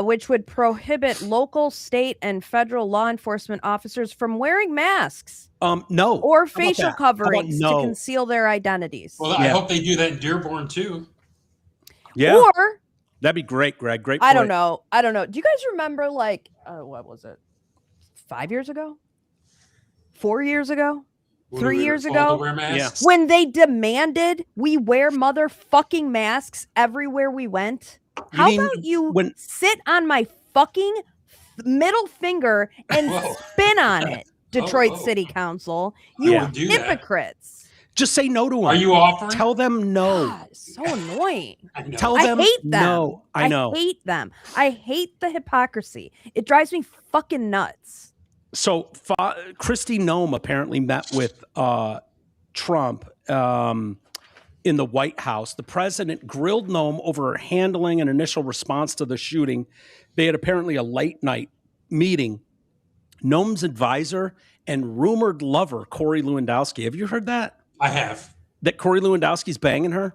which would prohibit local, state, and federal law enforcement officers from wearing masks. No. Or facial coverings to conceal their identities. Well, I hope they do that in Dearborn too. Yeah. Or that'd be great, Greg. Great. I don't know. Do you guys remember, like, what was it? 5 years ago? 4 years ago? 3 years ago? When they demanded we wear motherfucking masks everywhere we went? How about you sit on my fucking middle finger and spin on it, Detroit City Council? You hypocrites. Just say no to them. Are you offering? Tell them no. God, it's so annoying. Tell them I hate them. No. I know. I hate them. I hate the hypocrisy. It drives me fucking nuts. So Kristi Noem apparently met with Trump in the White House. The president grilled Noem over her handling and initial response to the shooting. They had apparently a late night meeting. Noem's advisor and rumored lover, Corey Lewandowski. Have you heard that? I have. That Corey Lewandowski's banging her?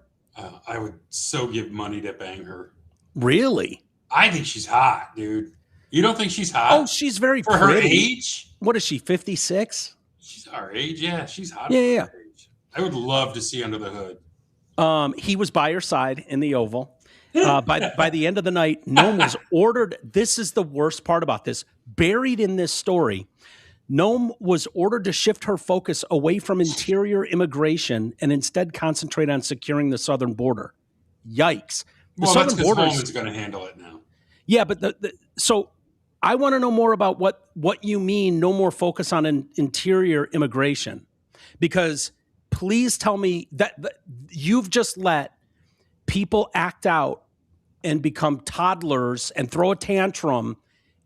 I would so give money to bang her. Really? I think she's hot, dude. You don't think she's hot? Oh, she's very for pretty. Her age? What is she, 56? She's our age, yeah. She's hot. Yeah. Her age. I would love to see under the hood. He was by her side in the Oval. By the end of the night, Noem was ordered. This is the worst part about this. Buried in this story, Noem was ordered to shift her focus away from interior immigration and instead concentrate on securing the southern border. Yikes. Well, that's because Holman's going to handle it now. Yeah, but so I want to know more about what you mean, no more focus on interior immigration. Because please tell me that you've just let people act out and become toddlers and throw a tantrum.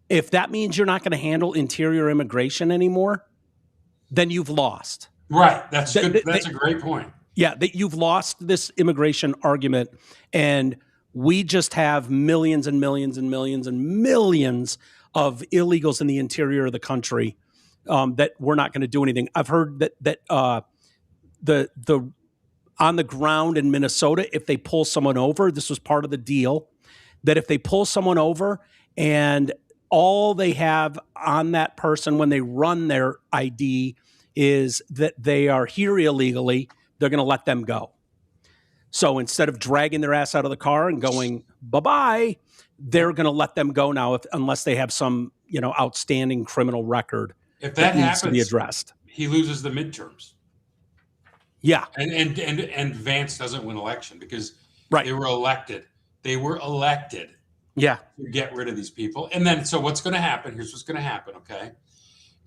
If that means you're not going to handle interior immigration anymore, then you've lost. Right. That's good. That's a great point. Yeah, that you've lost this immigration argument, and we just have millions and millions and millions and millions of illegals in the interior of the country that we're not going to do anything. I've heard that the on the ground in Minnesota, if they pull someone over, this was part of the deal, that if they pull someone over and all they have on that person when they run their ID is that they are here illegally, they're going to let them go. So instead of dragging their ass out of the car and going, bye-bye, they're going to let them go now unless they have some, outstanding criminal record if that needs happens, to be addressed. He loses the midterms. Yeah. And Vance doesn't win election because right. They were elected. Yeah. To get rid of these people. And then, so what's going to happen? Here's what's going to happen, okay?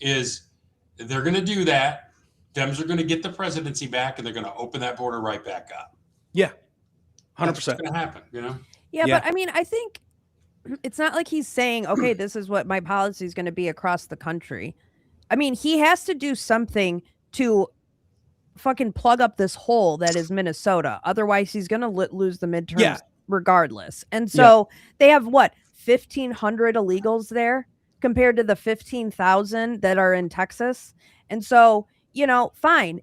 Is they're going to do that. Dems are going to get the presidency back, and they're going to open that border right back up. Yeah. 100%. That's what's going to happen, Yeah, but I mean, I think it's not like he's saying, okay, this is what my policy is going to be across the country. I mean, he has to do something to fucking plug up this hole that is Minnesota. Otherwise, he's going to lose the midterms regardless. And so they have 1,500 illegals there compared to the 15,000 that are in Texas. And so, fine.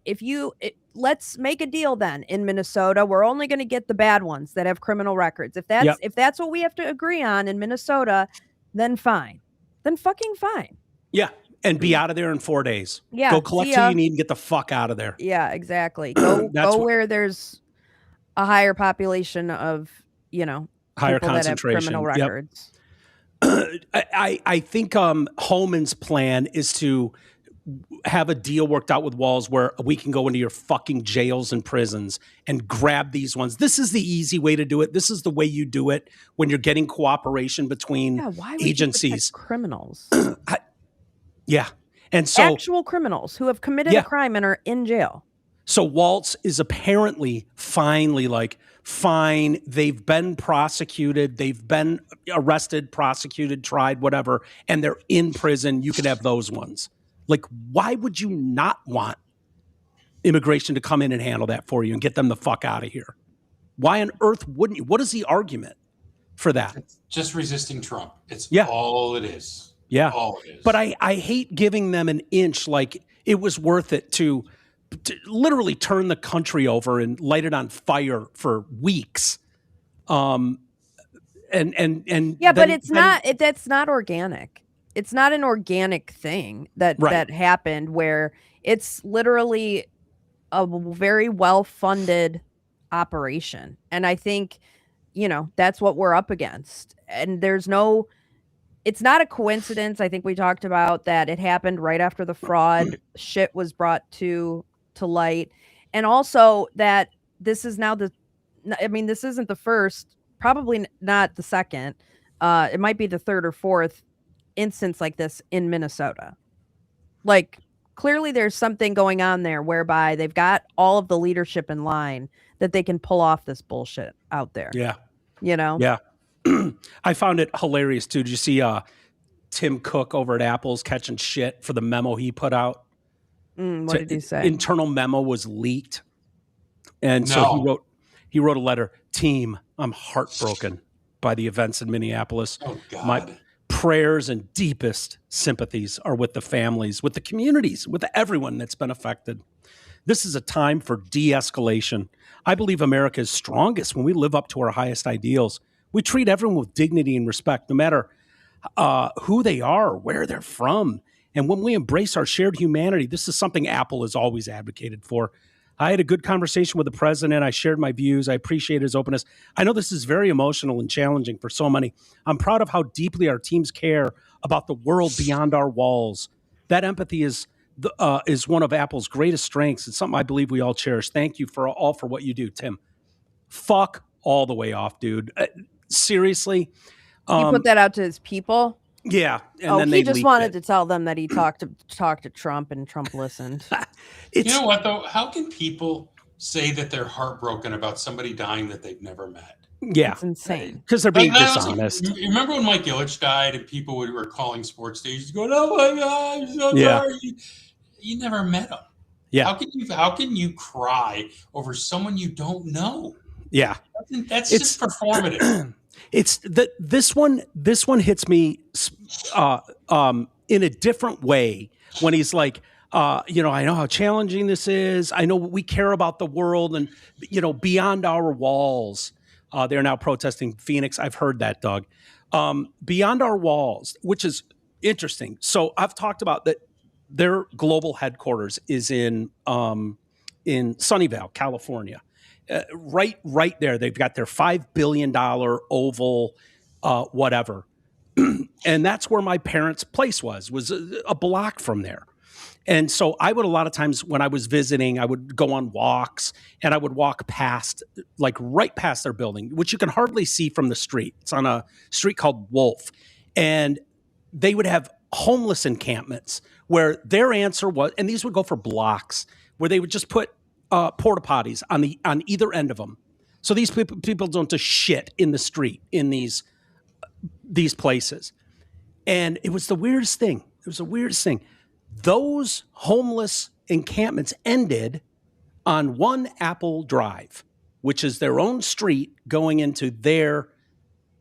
Let's make a deal then in Minnesota. We're only going to get the bad ones that have criminal records. If that's what we have to agree on in Minnesota, then fine. Then fucking fine. Yeah. And be out of there in 4 days. Yeah. Go collect who you need and get the fuck out of there. Yeah, exactly. Go where there's a higher population of, higher people concentration. That have criminal records. I think Holman's plan is to have a deal worked out with Walz where we can go into your fucking jails and prisons and grab these ones. This is the easy way to do it. This is the way you do it when you're getting cooperation between why would agencies. You criminals. Yeah. And so actual criminals who have committed a crime and are in jail. So Walz is apparently finally fine. They've been prosecuted. They've been arrested, prosecuted, tried, whatever, and they're in prison. You could have those ones. Why would you not want immigration to come in and handle that for you and get them the fuck out of here? Why on earth wouldn't you? What is the argument for that? It's just resisting Trump. It's all it is. Yeah. All it is. But I hate giving them an inch like it was worth it to literally turn the country over and light it on fire for weeks. But that's not organic. It's not an organic thing that happened where it's literally a very well-funded operation. And I think, that's what we're up against. And it's not a coincidence. I think we talked about that it happened right after the fraud shit was brought to light. And also that this is now this isn't the first, probably not the second. It might be the third or fourth instance like this in Minnesota. clearly there's something going on there whereby they've got all of the leadership in line that they can pull off this bullshit out there. Yeah. Yeah. I found it hilarious too. Did you see Tim Cook over at Apple's catching shit for the memo he put out? What did he say? Internal memo was leaked. And so he wrote a letter. Team, I'm heartbroken by the events in Minneapolis. Oh, God. My prayers and deepest sympathies are with the families, with the communities, with everyone that's been affected. This is a time for de-escalation. I believe America is strongest when we live up to our highest ideals. We treat everyone with dignity and respect, no matter who they are, where they're from. And when we embrace our shared humanity, this is something Apple has always advocated for. I had a good conversation with the president. I shared my views. I appreciate his openness. I know this is very emotional and challenging for so many. I'm proud of how deeply our teams care about the world beyond our walls. That empathy is one of Apple's greatest strengths. It's something I believe we all cherish. Thank you for what you do, Tim. Fuck all the way off, dude. Seriously. He put that out to his people. Yeah, and then he just wanted to tell them that he talked to Trump, and Trump listened. You know what though? How can people say that they're heartbroken about somebody dying that they've never met? Yeah, it's insane because they're being dishonest. You remember when Mike Ilitch died, and people were calling sports stations, going, "Oh my God, I'm so sorry." You never met him. Yeah. How can you cry over someone you don't know? Yeah, that's just performative. It's this one hits me in a different way when he's like, I know how challenging this is. I know we care about the world and, beyond our walls. They're now protesting Phoenix. I've heard that, Doug. Beyond our walls, which is interesting. So I've talked about that. Their global headquarters is in Sunnyvale, California. Right there, they've got their $5 billion oval, whatever, and that's where my parents' place was a block from there. And so I would, a lot of times when I was visiting, I would go on walks and I would walk past, like right past their building, which you can hardly see from the street. It's on a street called Wolf, and they would have homeless encampments where their answer was, and these would go for blocks, where they would just put porta potties on either end of them, so these people don't just shit in the street in these places. And it was the weirdest thing. Those homeless encampments ended on One Apple Drive, which is their own street going into their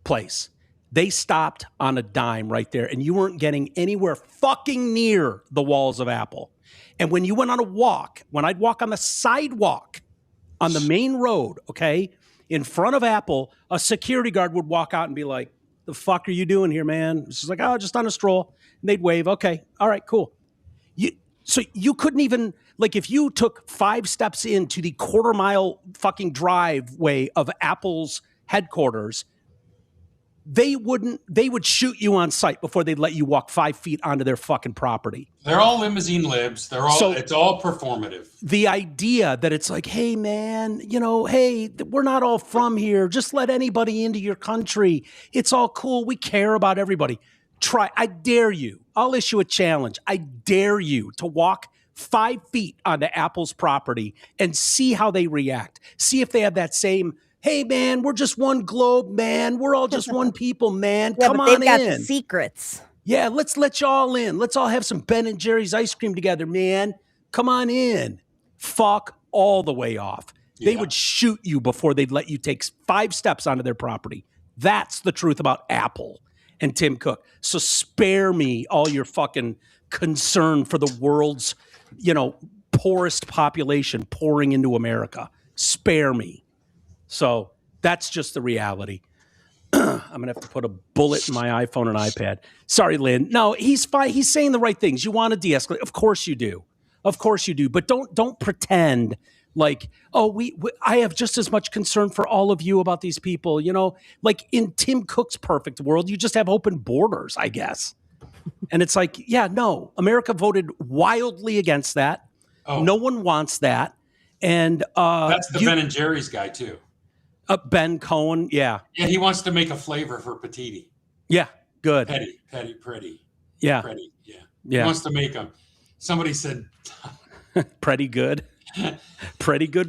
place. They stopped on a dime right there, and you weren't getting anywhere fucking near the walls of Apple. And when you went on a walk, when I'd walk on the sidewalk on the main road, okay, in front of Apple, a security guard would walk out and be like, "The fuck are you doing here, man?" It's just like, "Oh, just on a stroll." And they'd wave, "Okay, all right, cool." So you couldn't even, like, if you took 5 steps into the quarter-mile fucking driveway of Apple's headquarters, they would shoot you on sight before they'd let you walk 5 feet onto their fucking property. They're all limousine libs. It's all performative. The idea that it's like, hey man, hey, we're not all from here. Just let anybody into your country. It's all cool. We care about everybody. I dare you. I'll issue a challenge. I dare you to walk 5 feet onto Apple's property and see how they react. See if they have that same, "Hey, man, we're just one globe, man. We're all just one people, man. Come on in." They've got secrets. Yeah, let's let y'all in. Let's all have some Ben and Jerry's ice cream together, man. Come on in. Fuck all the way off. Yeah. They would shoot you before they'd let you take 5 steps onto their property. That's the truth about Apple and Tim Cook. So spare me all your fucking concern for the world's, poorest population pouring into America. Spare me. So that's just the reality. I'm going to have to put a bullet in my iPhone and iPad. Sorry, Lynn. No, he's fine. He's saying the right things. You want to de-escalate. Of course you do. But don't pretend like, oh, I have just as much concern for all of you about these people. Like in Tim Cook's perfect world, you just have open borders, I guess. And it's like, yeah, no, America voted wildly against that. Oh. No one wants that. And that's the Ben and Jerry's guy too. Ben Cohen, yeah. Yeah, he wants to make a flavor for Petiti. Yeah, good. Pretty. Yeah. Pretty, yeah. He wants to make them. Somebody said pretty good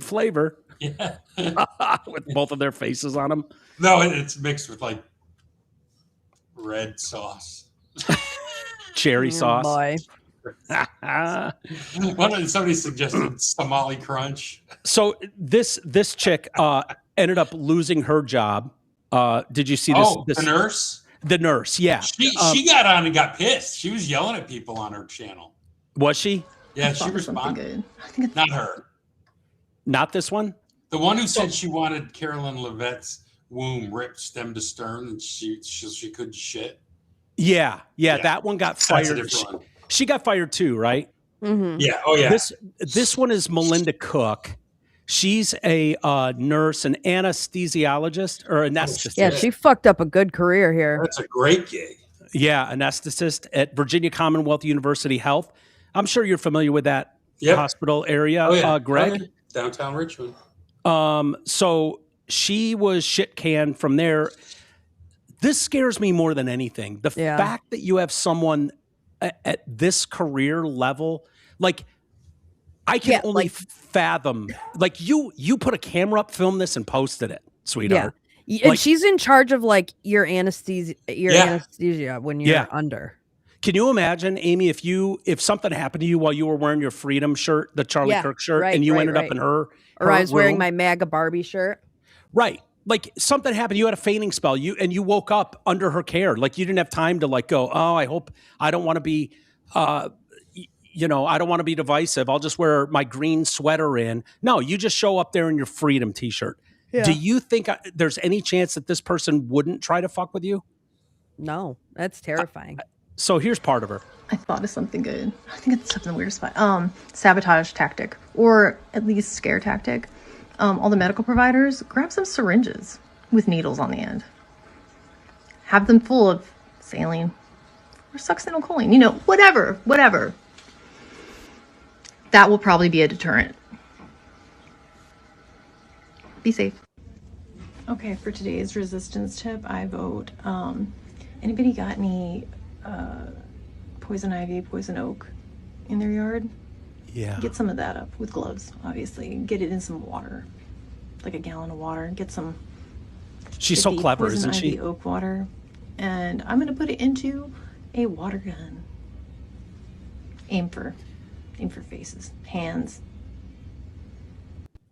flavor. Yeah. With both of their faces on them. No, it's mixed with like red sauce. Cherry sauce. Boy. Somebody suggested Somali Crunch. So this chick ended up losing her job. Did you see this? Oh, the nurse? The nurse, yeah. She got on and got pissed. She was yelling at people on her channel. Was she? Yeah, she responded. Not her. Not this one? The one who said she wanted Carolyn Levette's womb ripped stem to stern and she couldn't shit. Yeah, that one got fired. She got fired too, right? Mm-hmm. Yeah. Oh yeah. This one is Melinda Cook. She's a nurse, an anesthesiologist or anesthetist. Yeah, she fucked up a good career here. That's a great gig. Yeah, anesthetist at Virginia Commonwealth University Health. I'm sure you're familiar with that hospital area, Greg. Oh, yeah. Downtown Richmond. So she was shit canned from there. This scares me more than anything. The fact that you have someone at this career level, like I can only fathom, like you put a camera up, filmed this and posted it, sweetheart. Yeah. And she's in charge of like your anesthesia when you're under. Can you imagine, Amy, if something happened to you while you were wearing your Freedom shirt, the Charlie Kirk shirt, and you ended up in her or I was wearing room? my MAGA Barbie shirt. Right. Like something happened, you had a fainting spell, you woke up under her care. Like you didn't have time to like go, oh, I don't want to be, I don't want to be divisive. I'll just wear my green sweater in. No, you just show up there in your Freedom t-shirt. Yeah. Do you think there's any chance that this person wouldn't try to fuck with you? No, that's terrifying. So here's part of her. I thought of something good. I think it's something weird spot. Sabotage tactic, or at least scare tactic. All the medical providers, grab some syringes with needles on the end. Have them full of saline or succinylcholine, whatever. That will probably be a deterrent. Be safe. Okay, for today's resistance tip, I vote, anybody got any poison ivy, poison oak in their yard? Yeah. Get some of that up with gloves, obviously. Get it in some water, like a gallon of water. Get some. She's so clever, isn't she? Oak water, and I'm gonna put it into a water gun. Aim for faces, hands.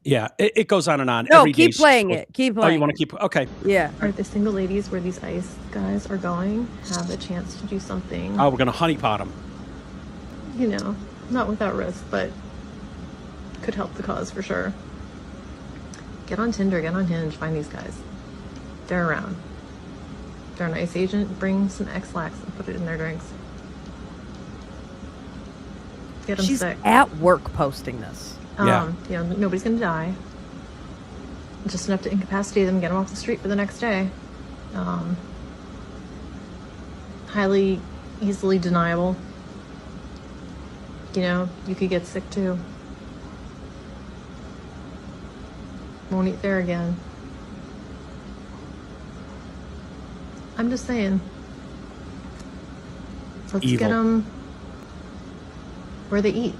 Yeah, it goes on and on. No, keep playing it. Keep playing. Oh, you want to keep? Okay. Yeah. Are the single ladies where these ICE guys are going have a chance to do something? Oh, we're gonna honeypot them. Not without risk, but could help the cause for sure. Get on Tinder, get on Hinge, find these guys. They're around. They're an ICE agent. Bring some X-Lax and put it in their drinks. Get them She's sick. At work posting this. Nobody's gonna die. Just enough to incapacitate them, get them off the street for the next day. Highly, easily deniable. You could get sick too. Won't eat there again. I'm just saying. Let's Evil. get them where they eat.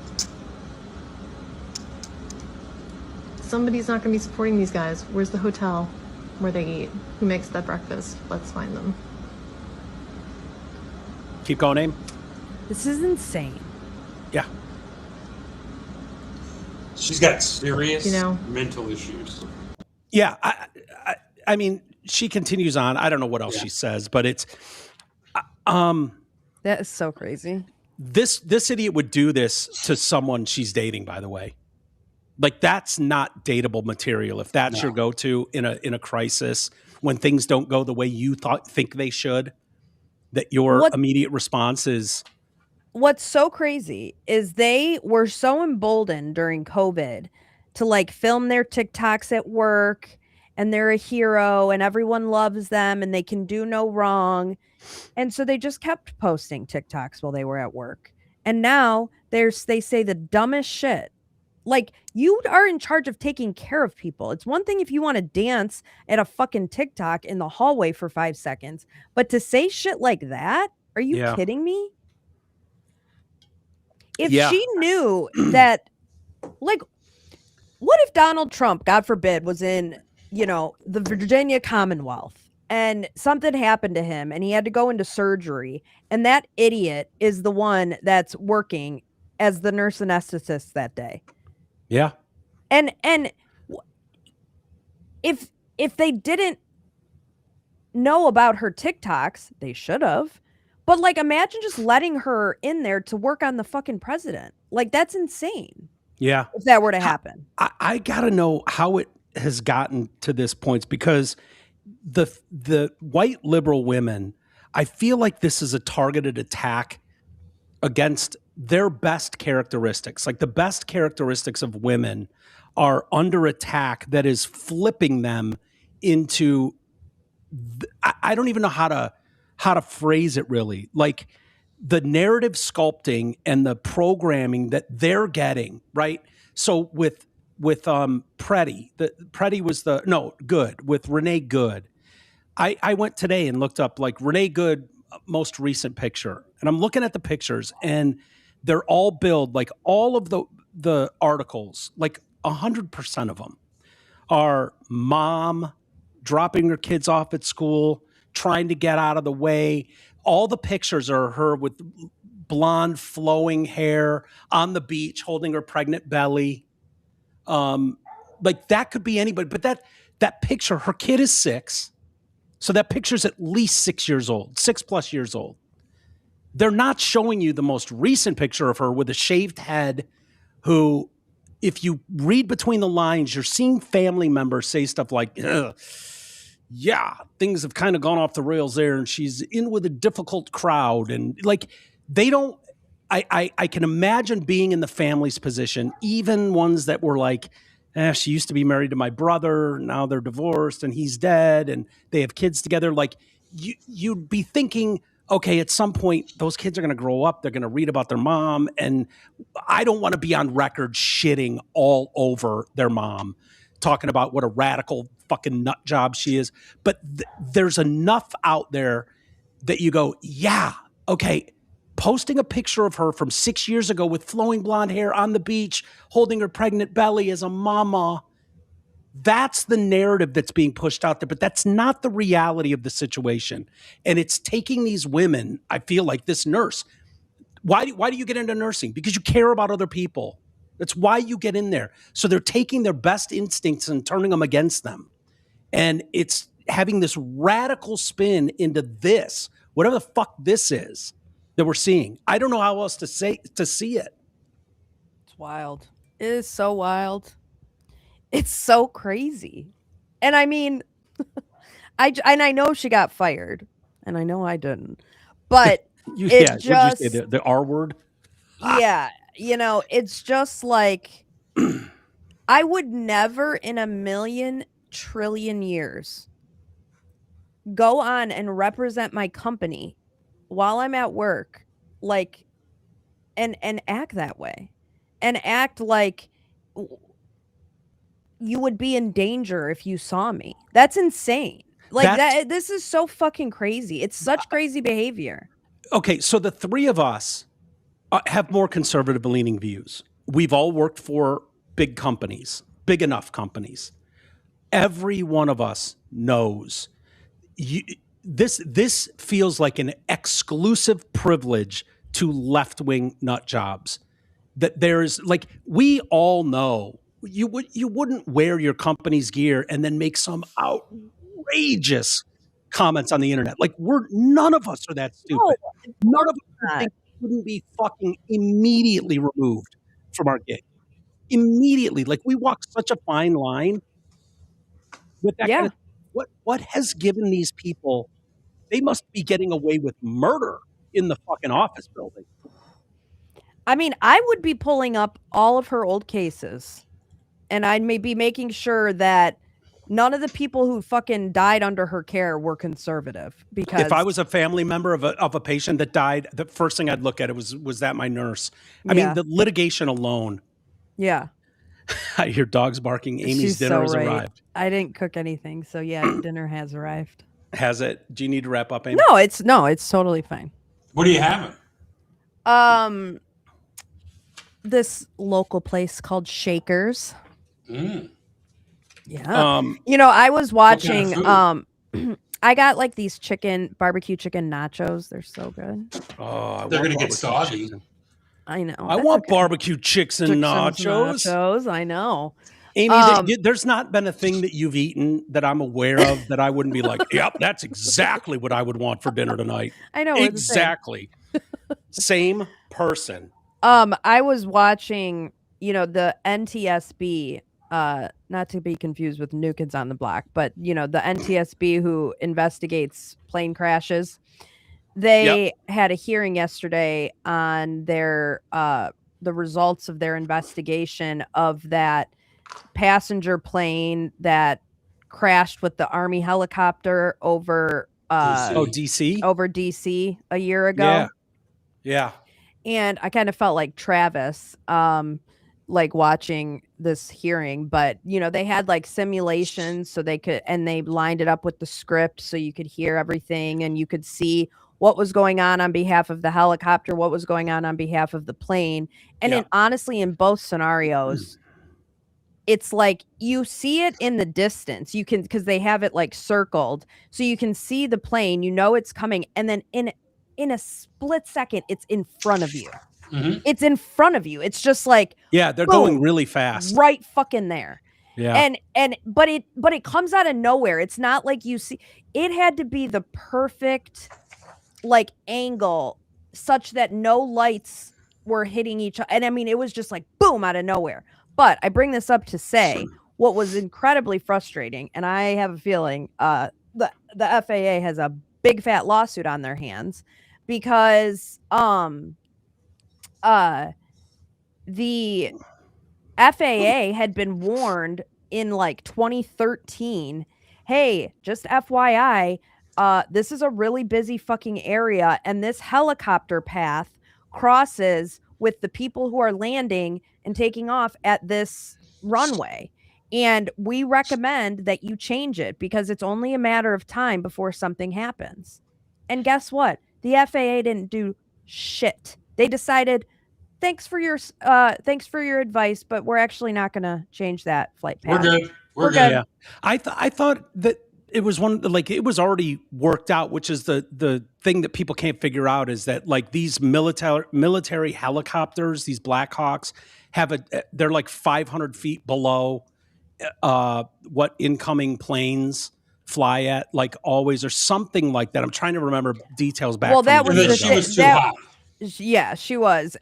Somebody's not going to be supporting these guys. Where's the hotel where they eat? Who makes that breakfast? Let's find them. Keep going, Aim. This is insane. Yeah. She's got serious mental issues. Yeah, I mean, she continues on. I don't know what else she says, but it's that is so crazy. This idiot would do this to someone she's dating, by the way. Like, that's not dateable material. If that's your go-to in a crisis, when things don't go the way you think they should, that your immediate response is. What's so crazy is they were so emboldened during COVID to like film their TikToks at work, and they're a hero and everyone loves them and they can do no wrong. And so they just kept posting TikToks while they were at work. And now they say the dumbest shit. Like, you are in charge of taking care of people. It's one thing if you want to dance at a fucking TikTok in the hallway for 5 seconds, but to say shit like that, are you kidding me? if she knew that, like, what if Donald Trump, God forbid, was in, the Virginia Commonwealth and something happened to him and he had to go into surgery, and that idiot is the one that's working as the nurse anesthetist that day. Yeah. And if they didn't know about her TikToks, they should have. But like, imagine just letting her in there to work on the fucking president. Like, that's insane. Yeah. If that were to happen. I gotta know how it has gotten to this point, because the white liberal women, I feel like this is a targeted attack against their best characteristics. Like, the best characteristics of women are under attack that is flipping them into, I don't even know how to phrase it really. Like, the narrative sculpting and the programming that they're getting, right? So with Pretty, Pretty was Good, with Renee Good. I went today and looked up like Renee Good most recent picture, and I'm looking at the pictures, and they're all billed, like all of the articles, like 100% of them are mom dropping her kids off at school, trying to get out of the way. All the pictures are her with blonde flowing hair on the beach holding her pregnant belly. Like, that could be anybody, but that picture, her kid is 6. So that picture's at least 6 years old, 6+ years old. They're not showing you the most recent picture of her with a shaved head, who, if you read between the lines, you're seeing family members say stuff like, yeah, things have kind of gone off the rails there, and she's in with a difficult crowd. And like, they don't, I can imagine being in the family's position, even ones that were like, she used to be married to my brother, now they're divorced and he's dead and they have kids together. Like, you'd be thinking, okay, at some point those kids are going to grow up, they're going to read about their mom, and I don't want to be on record shitting all over their mom, talking about what a radical fucking nut job she is. But there's enough out there that you go, yeah, okay, posting a picture of her from 6 years ago with flowing blonde hair on the beach, holding her pregnant belly as a mama. That's the narrative that's being pushed out there, but that's not the reality of the situation. And it's taking these women, I feel like this nurse. Why do you get into nursing? Because you care about other people. That's why you get in there. So they're taking their best instincts and turning them against them. And it's having this radical spin into this, whatever the fuck this is that we're seeing. I don't know how else to see it. It's wild. It is so wild. It's so crazy. And I mean, I know she got fired, and I know I didn't, but just you say the R word. Yeah, it's just like, I would never in a million trillion years go on and represent my company while I'm at work, like, and act that way, and act like you would be in danger if you saw me. That's insane. Like, this is so fucking crazy. It's such crazy behavior. Okay, so the three of us have more conservative leaning views. We've all worked for big companies, big enough companies. Every one of us knows this feels like an exclusive privilege to left-wing nut jobs. That there's, like, we all know you wouldn't wear your company's gear and then make some outrageous comments on the internet. Like, none of us are that stupid. No, none of us wouldn't be fucking immediately removed from our gig. Immediately. Like, we walk such a fine line with that kind of, what has given these people, they must be getting away with murder in the fucking office building. I mean, I would be pulling up all of her old cases, and I'd be making sure that none of the people who fucking died under her care were conservative. Because if I was a family member of a patient that died, the first thing I'd look at was that my nurse. I mean, the litigation alone. Yeah. I hear dogs barking. Amy's dinner has arrived. I didn't cook anything, so yeah, dinner has arrived. Has it? Do you need to wrap up, Amy? No, it's totally fine. What are you having? this local place called Shakers. Mm. Yeah. I was watching kind of I got like these barbecue chicken nachos. They're so good. Oh, they're going to get soggy. Chicken. I know. I want barbecue chicks and nachos. I know. Amy, there's not been a thing that you've eaten that I'm aware of that I wouldn't be like, yep, that's exactly what I would want for dinner tonight. I know. Exactly. Same person. I was watching, the NTSB, not to be confused with New Kids on the Block, but the NTSB who investigates plane crashes. They had a hearing yesterday on their the results of their investigation of that passenger plane that crashed with the Army helicopter over DC over DC a year ago. Yeah. And I kind of felt like Travis, like watching this hearing, but they had like simulations so they could, and they lined it up with the script so you could hear everything and you could see what was going on behalf of the helicopter, what was going on behalf of the plane. And honestly, in both scenarios, it's like you see it in the distance. You can, because they have it like circled, so you can see the plane, it's coming, and then in a split second, it's in front of you. Mm-hmm. It's in front of you. It's just like, they're boom, going really fast, right fucking there. Yeah. But it comes out of nowhere. It's not like you see. It had to be the perfect like angle such that no lights were hitting each other. And I mean, it was just like boom out of nowhere. But I bring this up to say what was incredibly frustrating, and I have a feeling the FAA has a big fat lawsuit on their hands because the FAA had been warned in like 2013, hey, just FYI, this is a really busy fucking area and this helicopter path crosses with the people who are landing and taking off at this runway. And we recommend that you change it because it's only a matter of time before something happens. And guess what? The FAA didn't do shit. They decided, thanks for your advice, but we're actually not going to change that flight path. We're good. Yeah. I thought that it was it was already worked out, which is the thing that people can't figure out is that like these military helicopters, these Black Hawks they're like 500 feet below what incoming planes fly at, like always, or something like that. I'm trying to remember details back. Well, that was she was too high. Yeah, she was.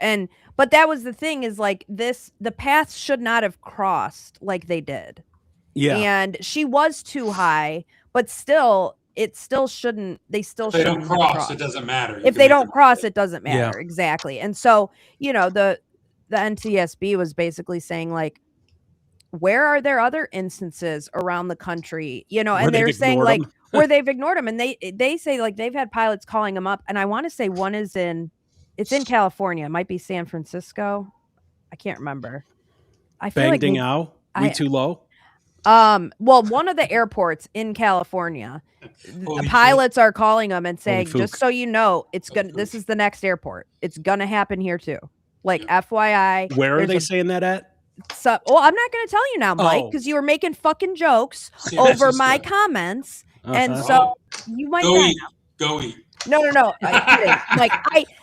But that was the thing is like the path should not have crossed like they did. Yeah. And she was too high, but still, it still shouldn't. They still shouldn't. If they don't cross, it doesn't matter. If they don't cross, it doesn't matter. Yeah. Exactly. And so, the NTSB was basically saying like, where are there other instances around the country? And they're saying like where they've ignored them. And they say like they've had pilots calling them up. And I want to say one is it's in California. It might be San Francisco. I can't remember. I feel like we too low. Well, one of the airports in California, pilots are calling them and saying, just so you know, this is the next airport. It's going to happen here too. Like FYI. Where are they saying that at? So, well, I'm not going to tell you now, Mike, because you were making fucking jokes over my comments. And so you might go eat. No. I'm kidding. Like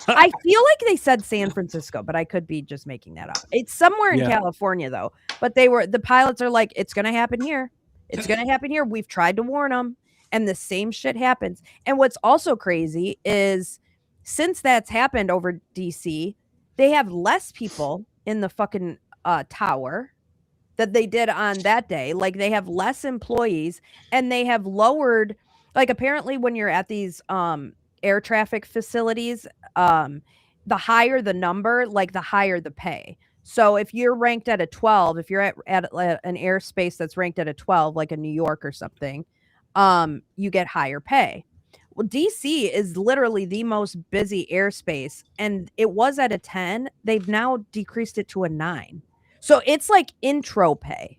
I feel like they said San Francisco, but I could be just making that up. It's somewhere in California though. But the pilots are like, it's going to happen here. It's going to happen here. We've tried to warn them, and the same shit happens. And what's also crazy is since that's happened over DC, they have less people in the fucking tower that they did on that day. Like they have less employees, and they have lowered, like apparently when you're at these air traffic facilities, the higher the number, like the higher the pay. So if you're ranked at a 12, if you're at an airspace that's ranked at a 12, like a New York or something, you get higher pay. Well, DC is literally the most busy airspace, and it was at a 10. They've now decreased it to a 9. So it's like intro pay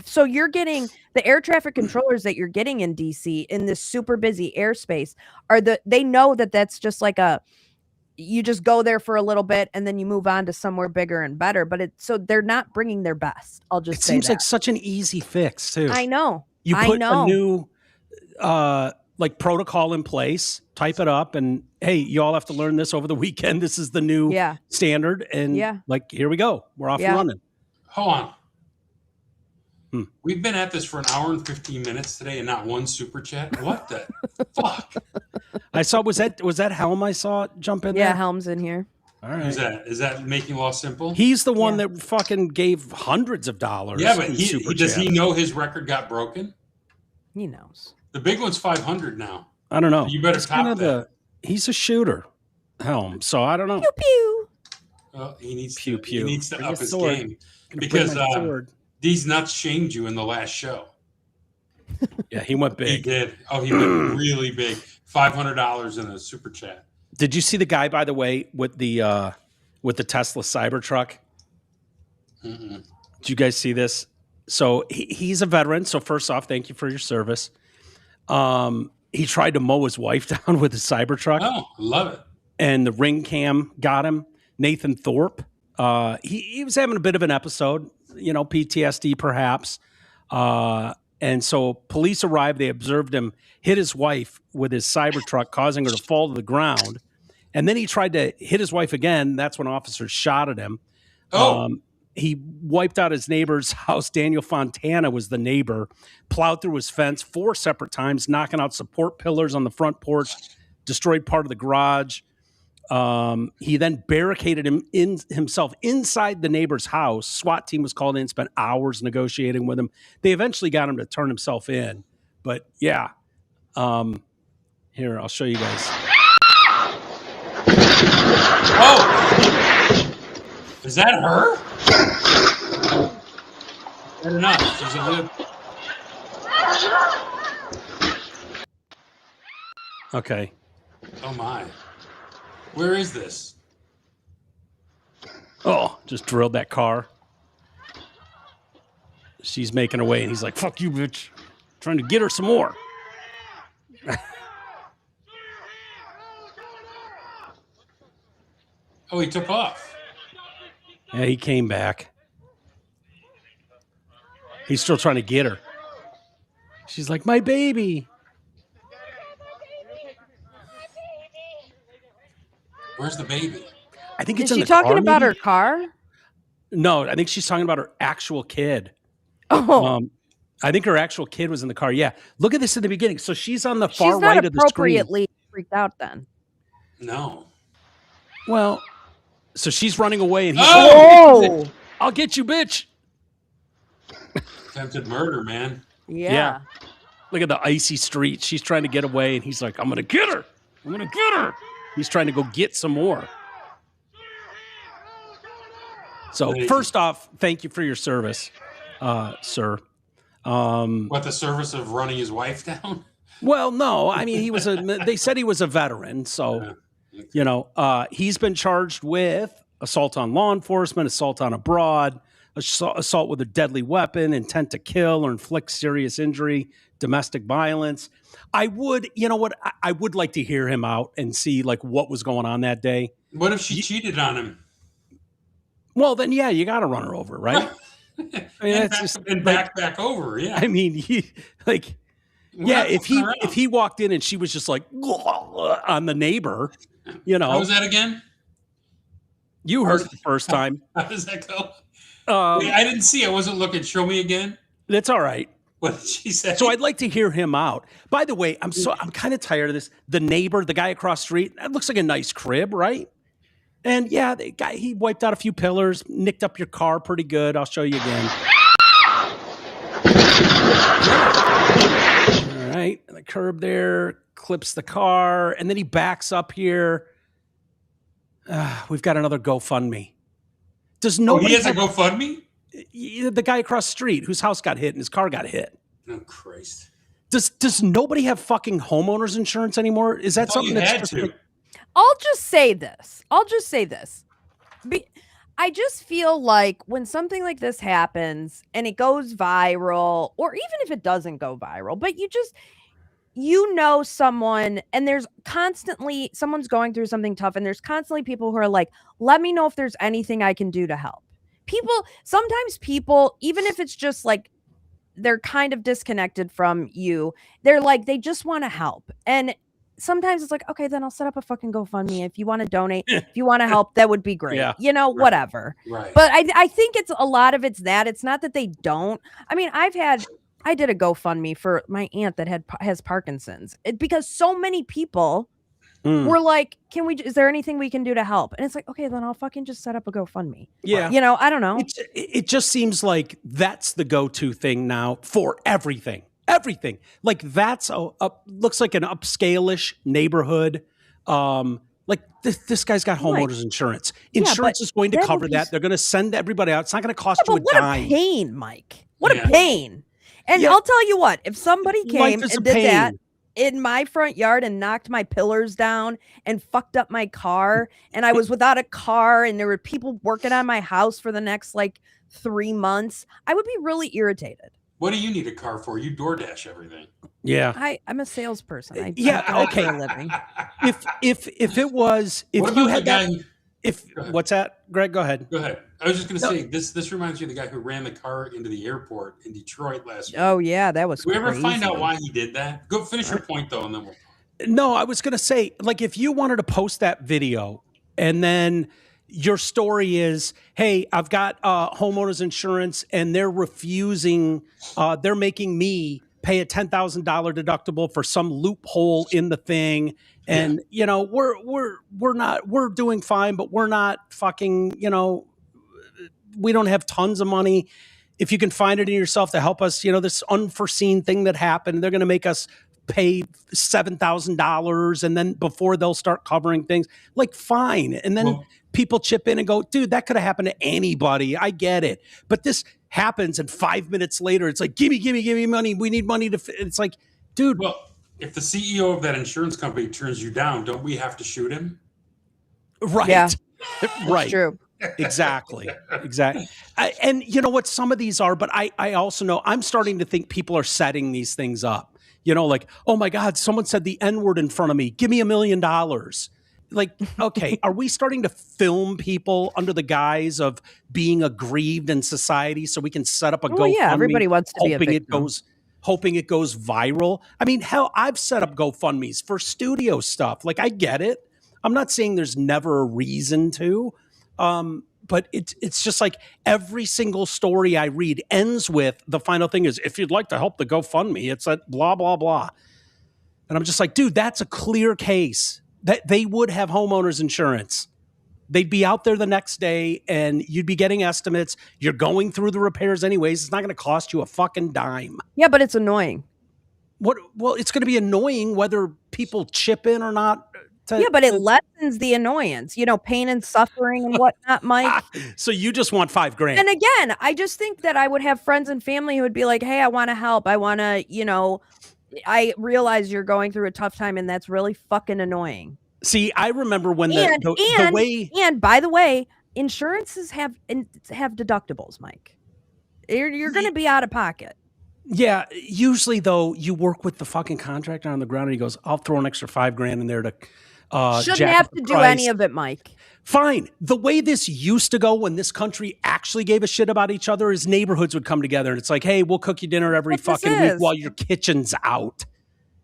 so you're getting the air traffic controllers that you're getting in DC in this super busy airspace they know that that's just like you just go there for a little bit and then you move on to somewhere bigger and better. But so they're not bringing their best. I'll just say seems that. like such an easy fix too. I know. You put a new like protocol in place, type it up, and hey, you all have to learn this over the weekend. This is the new standard, and like here we go. We're off and running. Hold on. We've been at this for an hour and 15 minutes today and not one super chat. What the fuck? I saw, was that Helm I saw jump in there? Yeah, Helm's in here. All right. Is that making law simple? He's the one that fucking gave hundreds of dollars. Yeah, but does he know his record got broken? He knows. The big one's 500 now. I don't know. So you better top that. He's a shooter, Helm. So I don't know. Pew pew. Well, he needs pew, to, pew. He needs to Bring up his sword. game because these nuts shamed you in the last show. Yeah, he went big. He did. Oh, he went really big. $500 in a super chat. Did you see the guy, by the way, with the Tesla Cybertruck? Mm-mm. Did you guys see this? So he's a veteran. So first off, thank you for your service. He tried to mow his wife down with his Cybertruck. Oh, love it. And the ring cam got him. Nathan Thorpe. He was having a bit of an episode, PTSD perhaps. And so police arrived. They observed him hit his wife with his Cybertruck, causing her to fall to the ground. And then he tried to hit his wife again. That's when officers shot at him. He wiped out his neighbor's house. Daniel Fontana was the neighbor, plowed through his fence 4 separate times, knocking out support pillars on the front porch, destroyed part of the garage. He then barricaded himself inside the neighbor's house. SWAT team was called in, spent hours negotiating with him. They eventually got him to turn himself in. But yeah, here, I'll show you guys. Oh, is that her? Fair enough. She's a little... Okay. Oh my. Where is this? Oh, just drilled that car. She's making her way, and he's like, fuck you, bitch. Trying to get her some more. Oh, he took off. Yeah, he came back. He's still trying to get her. She's like, my baby. Where's the baby? I think it's Is in she the car, talking about maybe? her car? No, I think she's talking about her actual kid. Oh. I think her actual kid was in the car. Yeah. Look at this in the beginning. So she's on the far She's not right of the screen. appropriately freaked out then. No. Well, so she's running away, and he's Oh! I'll get you, bitch. Attempted murder, man. Yeah. Look at the icy street. She's trying to get away, and he's like, I'm going to get her. I'm going to get her. He's trying to go get some more. So first off, thank you for your service, sir. What, the service of running his wife down? Well, no. I mean, they said he was a veteran. So, he's been charged with assault on law enforcement, assault on abroad, assault with a deadly weapon, intent to kill or inflict serious injury, domestic violence. I would like to hear him out and see like what was going on that day. What if she cheated on him? Well, then, yeah, you got to run her over, right? I mean, back over. Yeah. I mean, if he walked in and she was just like on the neighbor, How was that again? You heard it the first time. How does that go? I didn't see. I wasn't looking. Show me again. That's all right. What did she say? So I'd like to hear him out. By the way, I'm kind of tired of this. The neighbor, the guy across the street, that looks like a nice crib, right? And yeah, the guy, he wiped out a few pillars, nicked up your car pretty good. I'll show you again. All right, and the curb there, clips the car, and then he backs up here. We've got another GoFundMe. Does nobody? He has a GoFundMe? The guy across the street whose house got hit and his car got hit. Oh, Christ. Does nobody have fucking homeowners insurance anymore? Is that something that's just like, I'll just say this. I just feel like when something like this happens and it goes viral, or even if it doesn't go viral, but you know someone, and there's constantly someone's going through something tough, and there's constantly people who are like, let me know if there's anything I can do to help. Sometimes people, even if it's just like they're kind of disconnected from you, they're like, they just want to help. And sometimes it's like, okay, then I'll set up a fucking GoFundMe. If you want to donate, if you want to help, that would be great. Yeah. Whatever. Right. But I think it's a lot of it's that. It's not that they don't. I mean, I did a GoFundMe for my aunt that has Parkinson's, because so many people were like, is there anything we can do to help? And it's like, okay, then I'll fucking just set up a GoFundMe. Yeah. I don't know. It just seems like that's the go-to thing now for everything. Everything. Like that's looks like an upscale-ish neighborhood. Like this guy's got homeowners insurance. Insurance is going to cover that. They're going to send everybody out. It's not going to cost you a dime. What a pain, Mike. What a pain. And I'll tell you what, if somebody came and did that in my front yard and knocked my pillars down and fucked up my car, and I was without a car, and there were people working on my house for the next 3 months, I would be really irritated. What do you need a car for? You DoorDash everything. Yeah. I'm a salesperson. I okay. For a living. If it was, if you had that, what's that, Greg? Go ahead. Go ahead. I was just going to say, this reminds me of the guy who ran the car into the airport in Detroit last week. Oh, yeah, that was crazy. Did we ever find out why he did that? Go finish your point, though, and then we'll... No, I was going to say, if you wanted to post that video and then your story is, hey, I've got homeowners insurance and they're refusing, they're making me pay a $10,000 deductible for some loophole in the thing. And, we're doing fine, but we're not fucking, we don't have tons of money. If you can find it in yourself to help us, this unforeseen thing that happened, they're going to make us pay $7,000 and then before they'll start covering things, fine. And then people chip in and go, dude, that could have happened to anybody. I get it. But this happens and 5 minutes later, it's like, give me money. We need money to, it's like, dude. Well, if the CEO of that insurance company turns you down, don't we have to shoot him? Right. Yeah. Right. True. Exactly. And you know what some of these are, but I also know I'm starting to think people are setting these things up, oh my God, someone said the N-word in front of me. Give me $1 million. Okay, are we starting to film people under the guise of being aggrieved in society so we can set up a GoFundMe? Yeah, everybody wants to be a victim. Hoping it goes viral. I mean, hell, I've set up GoFundMes for studio stuff. I get it. I'm not saying there's never a reason to. But it's just every single story I read ends with the final thing is, if you'd like to help the GoFundMe, it's at blah, blah, blah. And I'm just like, dude, that's a clear case that they would have homeowners insurance. They'd be out there the next day and you'd be getting estimates. You're going through the repairs anyways. It's not going to cost you a fucking dime. Yeah, but it's annoying. Well, it's going to be annoying whether people chip in or not. But it lessens the annoyance, pain and suffering and whatnot, Mike. So you just want $5,000. And again, I just think that I would have friends and family who would be like, hey, I want to help. I want to, I realize you're going through a tough time and that's really fucking annoying. See, I remember when and by the way, insurances have deductibles, Mike. You're going to be out of pocket. Yeah. Usually though, you work with the fucking contractor on the ground and he goes, I'll throw an extra $5,000 in there to, shouldn't have to do any of it, Mike. Fine. The way this used to go when this country actually gave a shit about each other is neighborhoods would come together and it's like, hey, we'll cook you dinner every fucking week while your kitchen's out.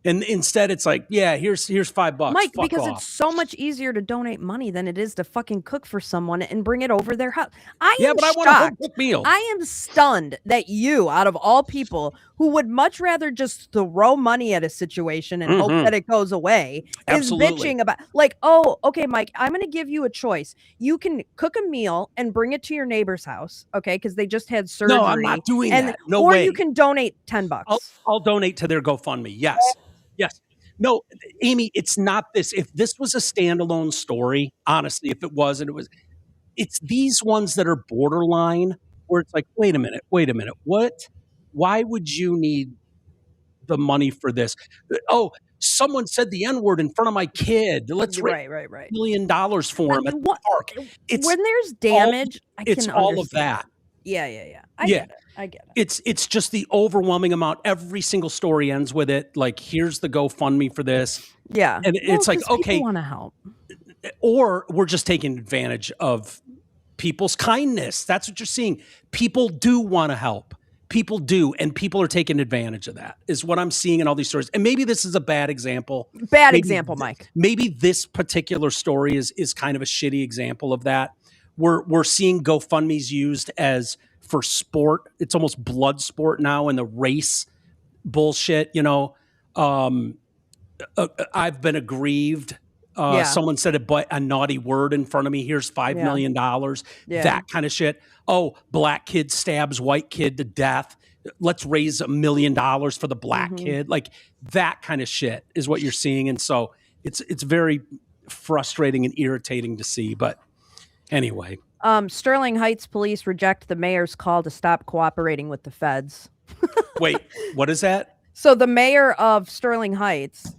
And instead it's like, yeah, here's $5. Mike, because it's so much easier to donate money than it is to fucking cook for someone and bring it over their house. I want a home cooked meal. I am stunned that you, out of all people, who would much rather just throw money at a situation and hope that it goes away, is bitching about oh, okay, Mike, I'm going to give you a choice. You can cook a meal and bring it to your neighbor's house, okay, because they just had surgery. No, I'm not doing that. No way. Or you can donate $10. I'll donate to their GoFundMe. Yes. Yes. No, Amy, it's not this. If this was a standalone story, honestly, if it was, it's these ones that are borderline where it's like, wait a minute. What? Why would you need the money for this? Oh, someone said the N-word in front of my kid. Let's raise $1 million for him at the park. When there's damage, it's all of that. Yeah. I get it. It's just the overwhelming amount. Every single story ends with it. Like, here's the GoFundMe for this. Yeah. And it's like, okay. People want to help. Or we're just taking advantage of people's kindness. That's what you're seeing. People do want to help. People do. And people are taking advantage of that, is what I'm seeing in all these stories. And maybe this is a bad example. Example, Mike. Maybe this particular story is kind of a shitty example of that. We're seeing GoFundMe's used as for sport. It's almost blood sport now, and the race bullshit. I've been aggrieved. Someone said a naughty word in front of me. Here's $5 million. That kind of shit. Oh, black kid stabs white kid to death. Let's raise $1 million for the black kid. Like, that kind of shit is what you're seeing. And so it's very frustrating and irritating to see. But anyway. Sterling Heights police reject the mayor's call to stop cooperating with the feds. Wait, what is that? So the mayor of Sterling Heights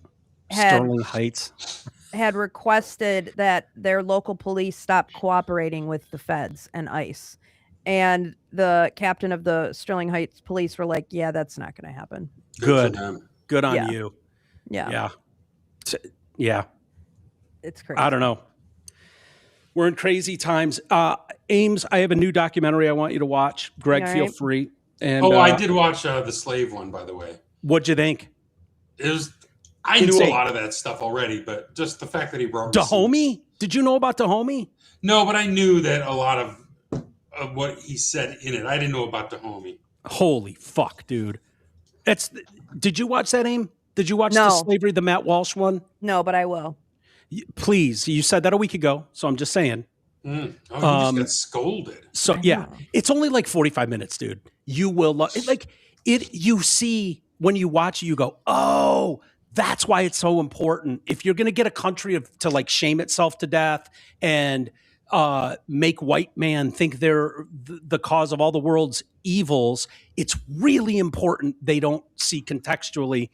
had requested that their local police stop cooperating with the feds and ICE. And the captain of the Sterling Heights police were like, yeah, that's not going to happen. Good on you. Yeah. It's crazy. I don't know. We're in crazy times. Ames, I have a new documentary I want you to watch. Greg, feel free. And I did watch the Slave one, by the way. What'd you think? I knew a lot of that stuff already, but just the fact that he brought Dahomey? Did you know about Dahomey? No, but I knew that a lot of what he said in it. I didn't know about Dahomey. Holy fuck, dude. Did you watch that, Aim? Did you watch the Slavery, the Matt Walsh one? No, but I will. Please. You said that a week ago, so I'm just saying. Oh, you just got scolded. So, yeah. It's only like 45 minutes, dude. You will love it. Like, you see, when you watch it, you go, oh, that's why it's so important. If you're going to get a country to like shame itself to death and make white man think they're the cause of all the world's evils, it's really important they don't see contextually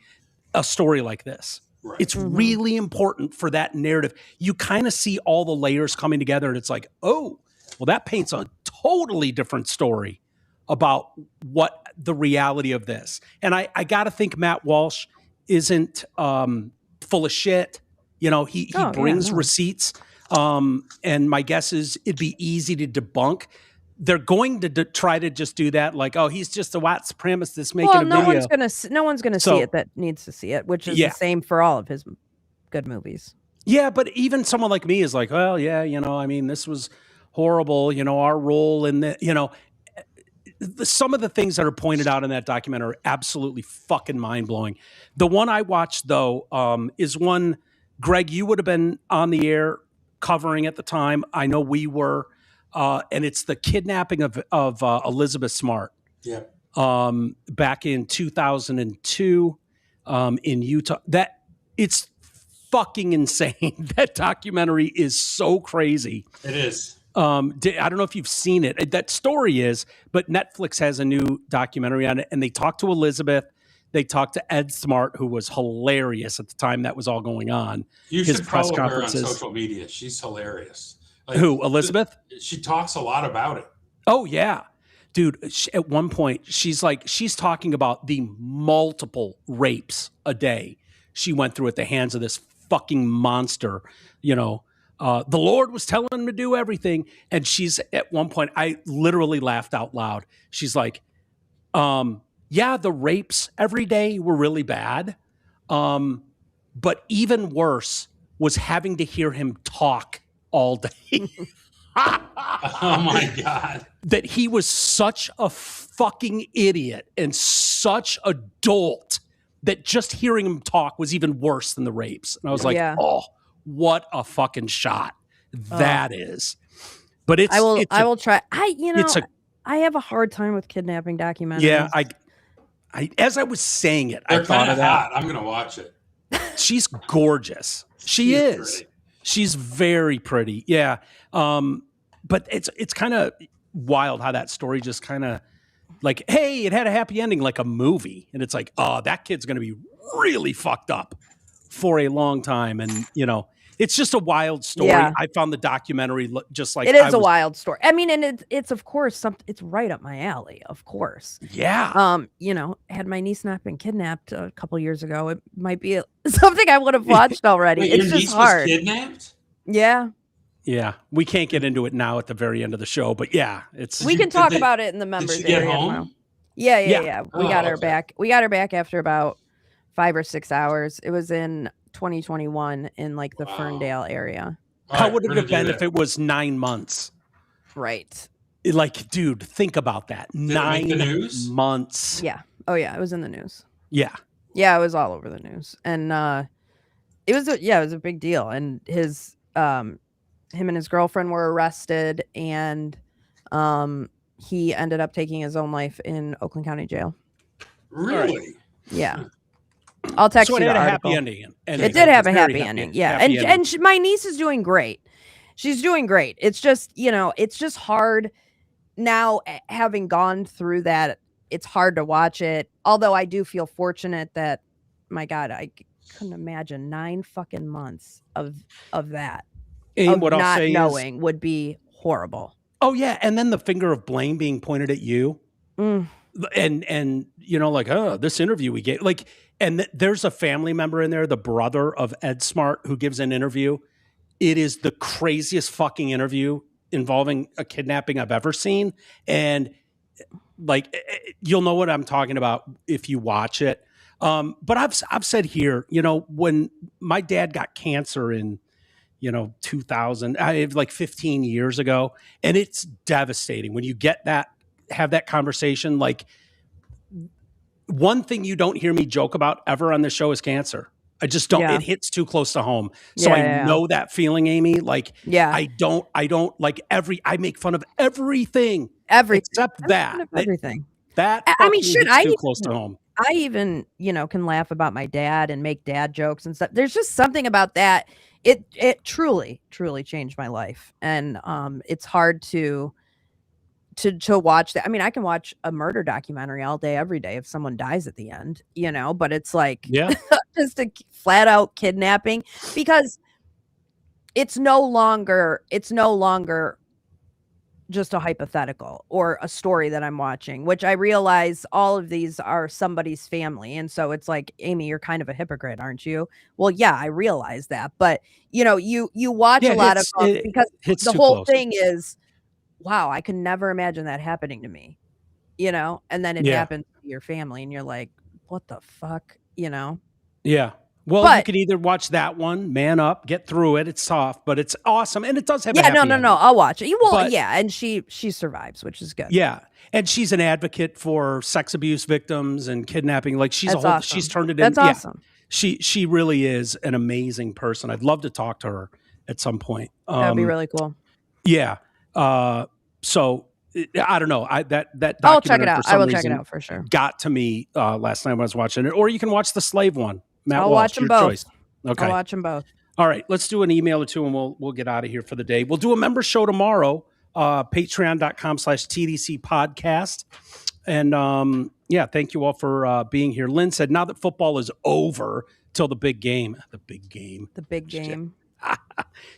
a story like this. Right. It's really important for that narrative. You kind of see all the layers coming together, and it's like, oh, well, that paints a totally different story about what the reality of this. And I got to think Matt Walsh isn't full of shit. He brings receipts. And my guess is it'd be easy to debunk. They're going to try to just do that. Like, oh, he's just a white supremacist making a video. No one's gonna see it that needs to see it, which is the same for all of his good movies. Yeah, but even someone like me is like, well, yeah, this was horrible. Our role in the, some of the things that are pointed out in that documentary are absolutely fucking mind-blowing. The one I watched, though, is one, Greg, you would have been on the air covering at the time. I know we were. And it's the kidnapping of Elizabeth Smart. Yeah. Back in 2002 in Utah. That it's fucking insane. That documentary is so crazy. It is. I don't know if you've seen it. That story is, but Netflix has a new documentary on it, and they talked to Elizabeth. They talked to Ed Smart, who was hilarious at the time that was all going on. You should follow her on social media. She's hilarious. Like, who, Elizabeth? She talks a lot about it. Oh, yeah. Dude, at one point, she's talking about the multiple rapes a day she went through at the hands of this fucking monster. The Lord was telling him to do everything. And she's, at one point, I literally laughed out loud. She's like, yeah, the rapes every day were really bad. But even worse was having to hear him talk all day. Oh my God. That he was such a fucking idiot and such a dolt that just hearing him talk was even worse than the rapes. And I was like, oh, what a fucking shot that is. But I will try. I have a hard time with kidnapping documentaries. Yeah, I as I was saying it, I thought of that. Hot. I'm going to watch it. She's gorgeous. She is. Pretty. She's very pretty. Yeah. But it's kind of wild how that story just kind of like, hey, it had a happy ending like a movie. And it's like, oh, that kid's going to be really fucked up for a long time. And, it's just a wild story. Yeah. I found the documentary just like it is a wild story. I mean, and it's of course it's right up my alley, of course. Yeah. Had my niece not been kidnapped a couple years ago, it might be something I would have watched already. Wait, it's your just niece hard. Was kidnapped? Yeah. Yeah, we can't get into it now at the very end of the show, but yeah, we can talk about it in the members area tomorrow. Yeah. We got her back. We got her back after about 5 or 6 hours. It was in 2021 in like the Ferndale area. How would it have been if it was 9 months? Right. Like, dude, think about that. Did 9 months. Yeah. Oh yeah, it was in the news. Yeah. Yeah, it was all over the news, and it was a big deal. And his him and his girlfriend were arrested, and he ended up taking his own life in Oakland County Jail. Really? Yeah. I'll text you the article. Happy ending. It did have a happy ending. Yeah. And my niece is doing great. She's doing great. It's just, it's just hard now, having gone through that. It's hard to watch it. Although I do feel fortunate that, my God, I couldn't imagine 9 fucking months of that. And what not I'll say knowing would be horrible. Oh yeah, and then the finger of blame being pointed at you, and like, oh, this interview we gave, like, and there's a family member in there, the brother of Ed Smart, who gives an interview. It is the craziest fucking interview involving a kidnapping I've ever seen, and like, you'll know what I'm talking about if you watch it. But I've said here, when my dad got cancer in 2000, like 15 years ago. And it's devastating when you have that conversation. Like, one thing you don't hear me joke about ever on the show is cancer. I just don't, it hits too close to home. So I know that feeling, Amy. Like, I don't like I make fun of everything. Except that. Everything. I mean, shit, too close to home. I even, can laugh about my dad and make dad jokes and stuff. There's just something about that. It truly, truly changed my life. And it's hard to watch that. I mean, I can watch a murder documentary all day, every day if someone dies at the end, but it's like just a flat out kidnapping, because it's no longer just a hypothetical or a story that I'm watching, which I realize all of these are somebody's family. And so it's like, Amy, you're kind of a hypocrite, aren't you? Well, yeah, I realize that. But, you watch a lot of them because the whole thing is, wow, I can never imagine that happening to me, and then it happens to your family and you're like, what the fuck, Yeah. Well, you can either watch that one, man up, get through it. It's soft, but it's awesome. And it does have a happy ending. No. I'll watch it. And she survives, which is good. Yeah. And she's an advocate for sex abuse victims and kidnapping. Like, she's awesome. She's turned it That's awesome. She really is an amazing person. I'd love to talk to her at some point. That'd be really cool. Yeah. So I don't know. That I'll check it out. I will check it out for sure. Got to me last night when I was watching it. Or you can watch the Slave one. Matt I'll Walsh, watch them both. Choice. Okay. I'll watch them both. All right. Let's do an email or two and we'll get out of here for the day. We'll do a member show tomorrow, patreon.com/TDC podcast. And thank you all for being here. Lynn said, now that football is over till the big game,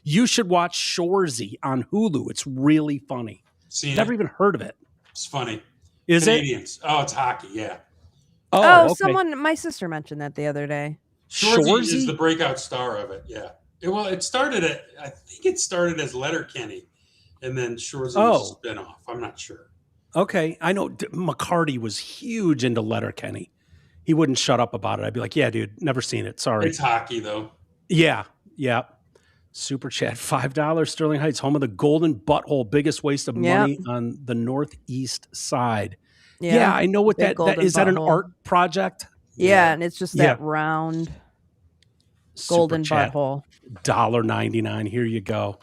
you should watch Shoresy on Hulu. It's really funny. Never even heard of it. It's funny. Is Canadians. Oh, it's hockey. Yeah. Oh, okay. My sister mentioned that the other day. Shoresy is the breakout star of it. Yeah. I think it started as Letterkenny, and then Shoresy was a spinoff. I'm not sure. Okay. I know McCarty was huge into Letterkenny. He wouldn't shut up about it. I'd be like, yeah, dude, never seen it. Sorry. It's hockey, though. Yeah. Yeah. Super chat, $5. Sterling Heights, home of the Golden Butthole, biggest waste of money on the Northeast side. Yeah, I know what that is. That an art project? Yeah, and it's just that round golden butthole. $1.99. Here you go.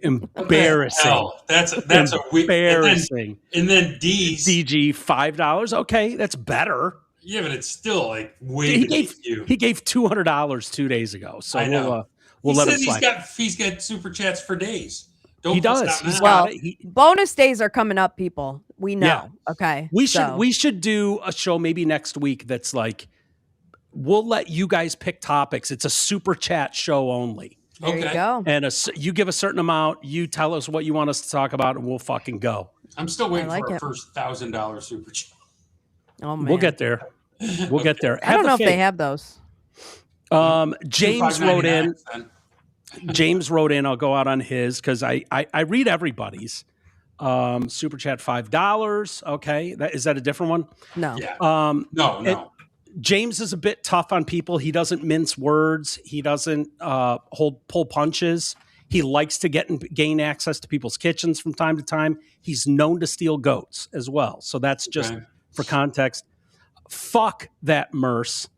Embarrassing. That's embarrassing. And then DG $5. Okay, that's better. Yeah, but it's still like way. He gave $200 2 days ago. So I know. We'll let him slide. He's got super chats for days. He does. Bonus days are coming up, people. We know. Yeah. Okay. We should do a show maybe next week that's like we'll let you guys pick topics. It's a super chat show only. There you go. And you give a certain amount, you tell us what you want us to talk about, and we'll fucking go. I'm still waiting for our first $1,000 super chat. Oh man, we'll get there. We'll get there. I don't know if they have those. James wrote in. James wrote in. I'll go out on his because I read everybody's. Super chat $5. Okay, is that a different one? No. Yeah. No. James is a bit tough on people. He doesn't mince words. He doesn't pull punches. He likes to gain access to people's kitchens from time to time. He's known to steal goats as well. So that's just for context. Fuck that Merce.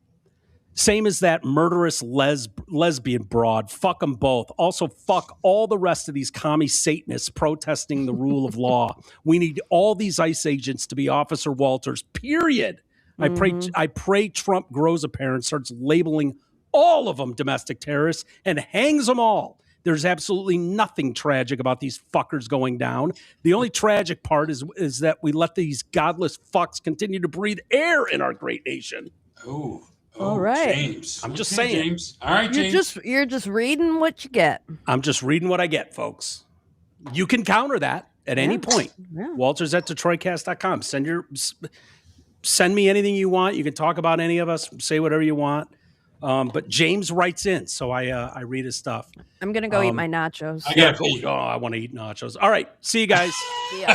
Same as that murderous lesbian broad. Fuck them both. Also, fuck all the rest of these commie Satanists protesting the rule of law. We need all these ICE agents to be Officer Walters, period. I pray Trump grows a pair and starts labeling all of them domestic terrorists and hangs them all. There's absolutely nothing tragic about these fuckers going down. The only tragic part is that we let these godless fucks continue to breathe air in our great nation. All right, James. I'm just saying. James. All right, James. You're just reading what you get. I'm just reading what I get, folks. You can counter that at any point. Yeah. Walters@DetroitCast.com. Send me anything you want. You can talk about any of us. Say whatever you want. But James writes in, so I read his stuff. I'm gonna go eat my nachos. I want to eat nachos. All right, see you guys. See ya.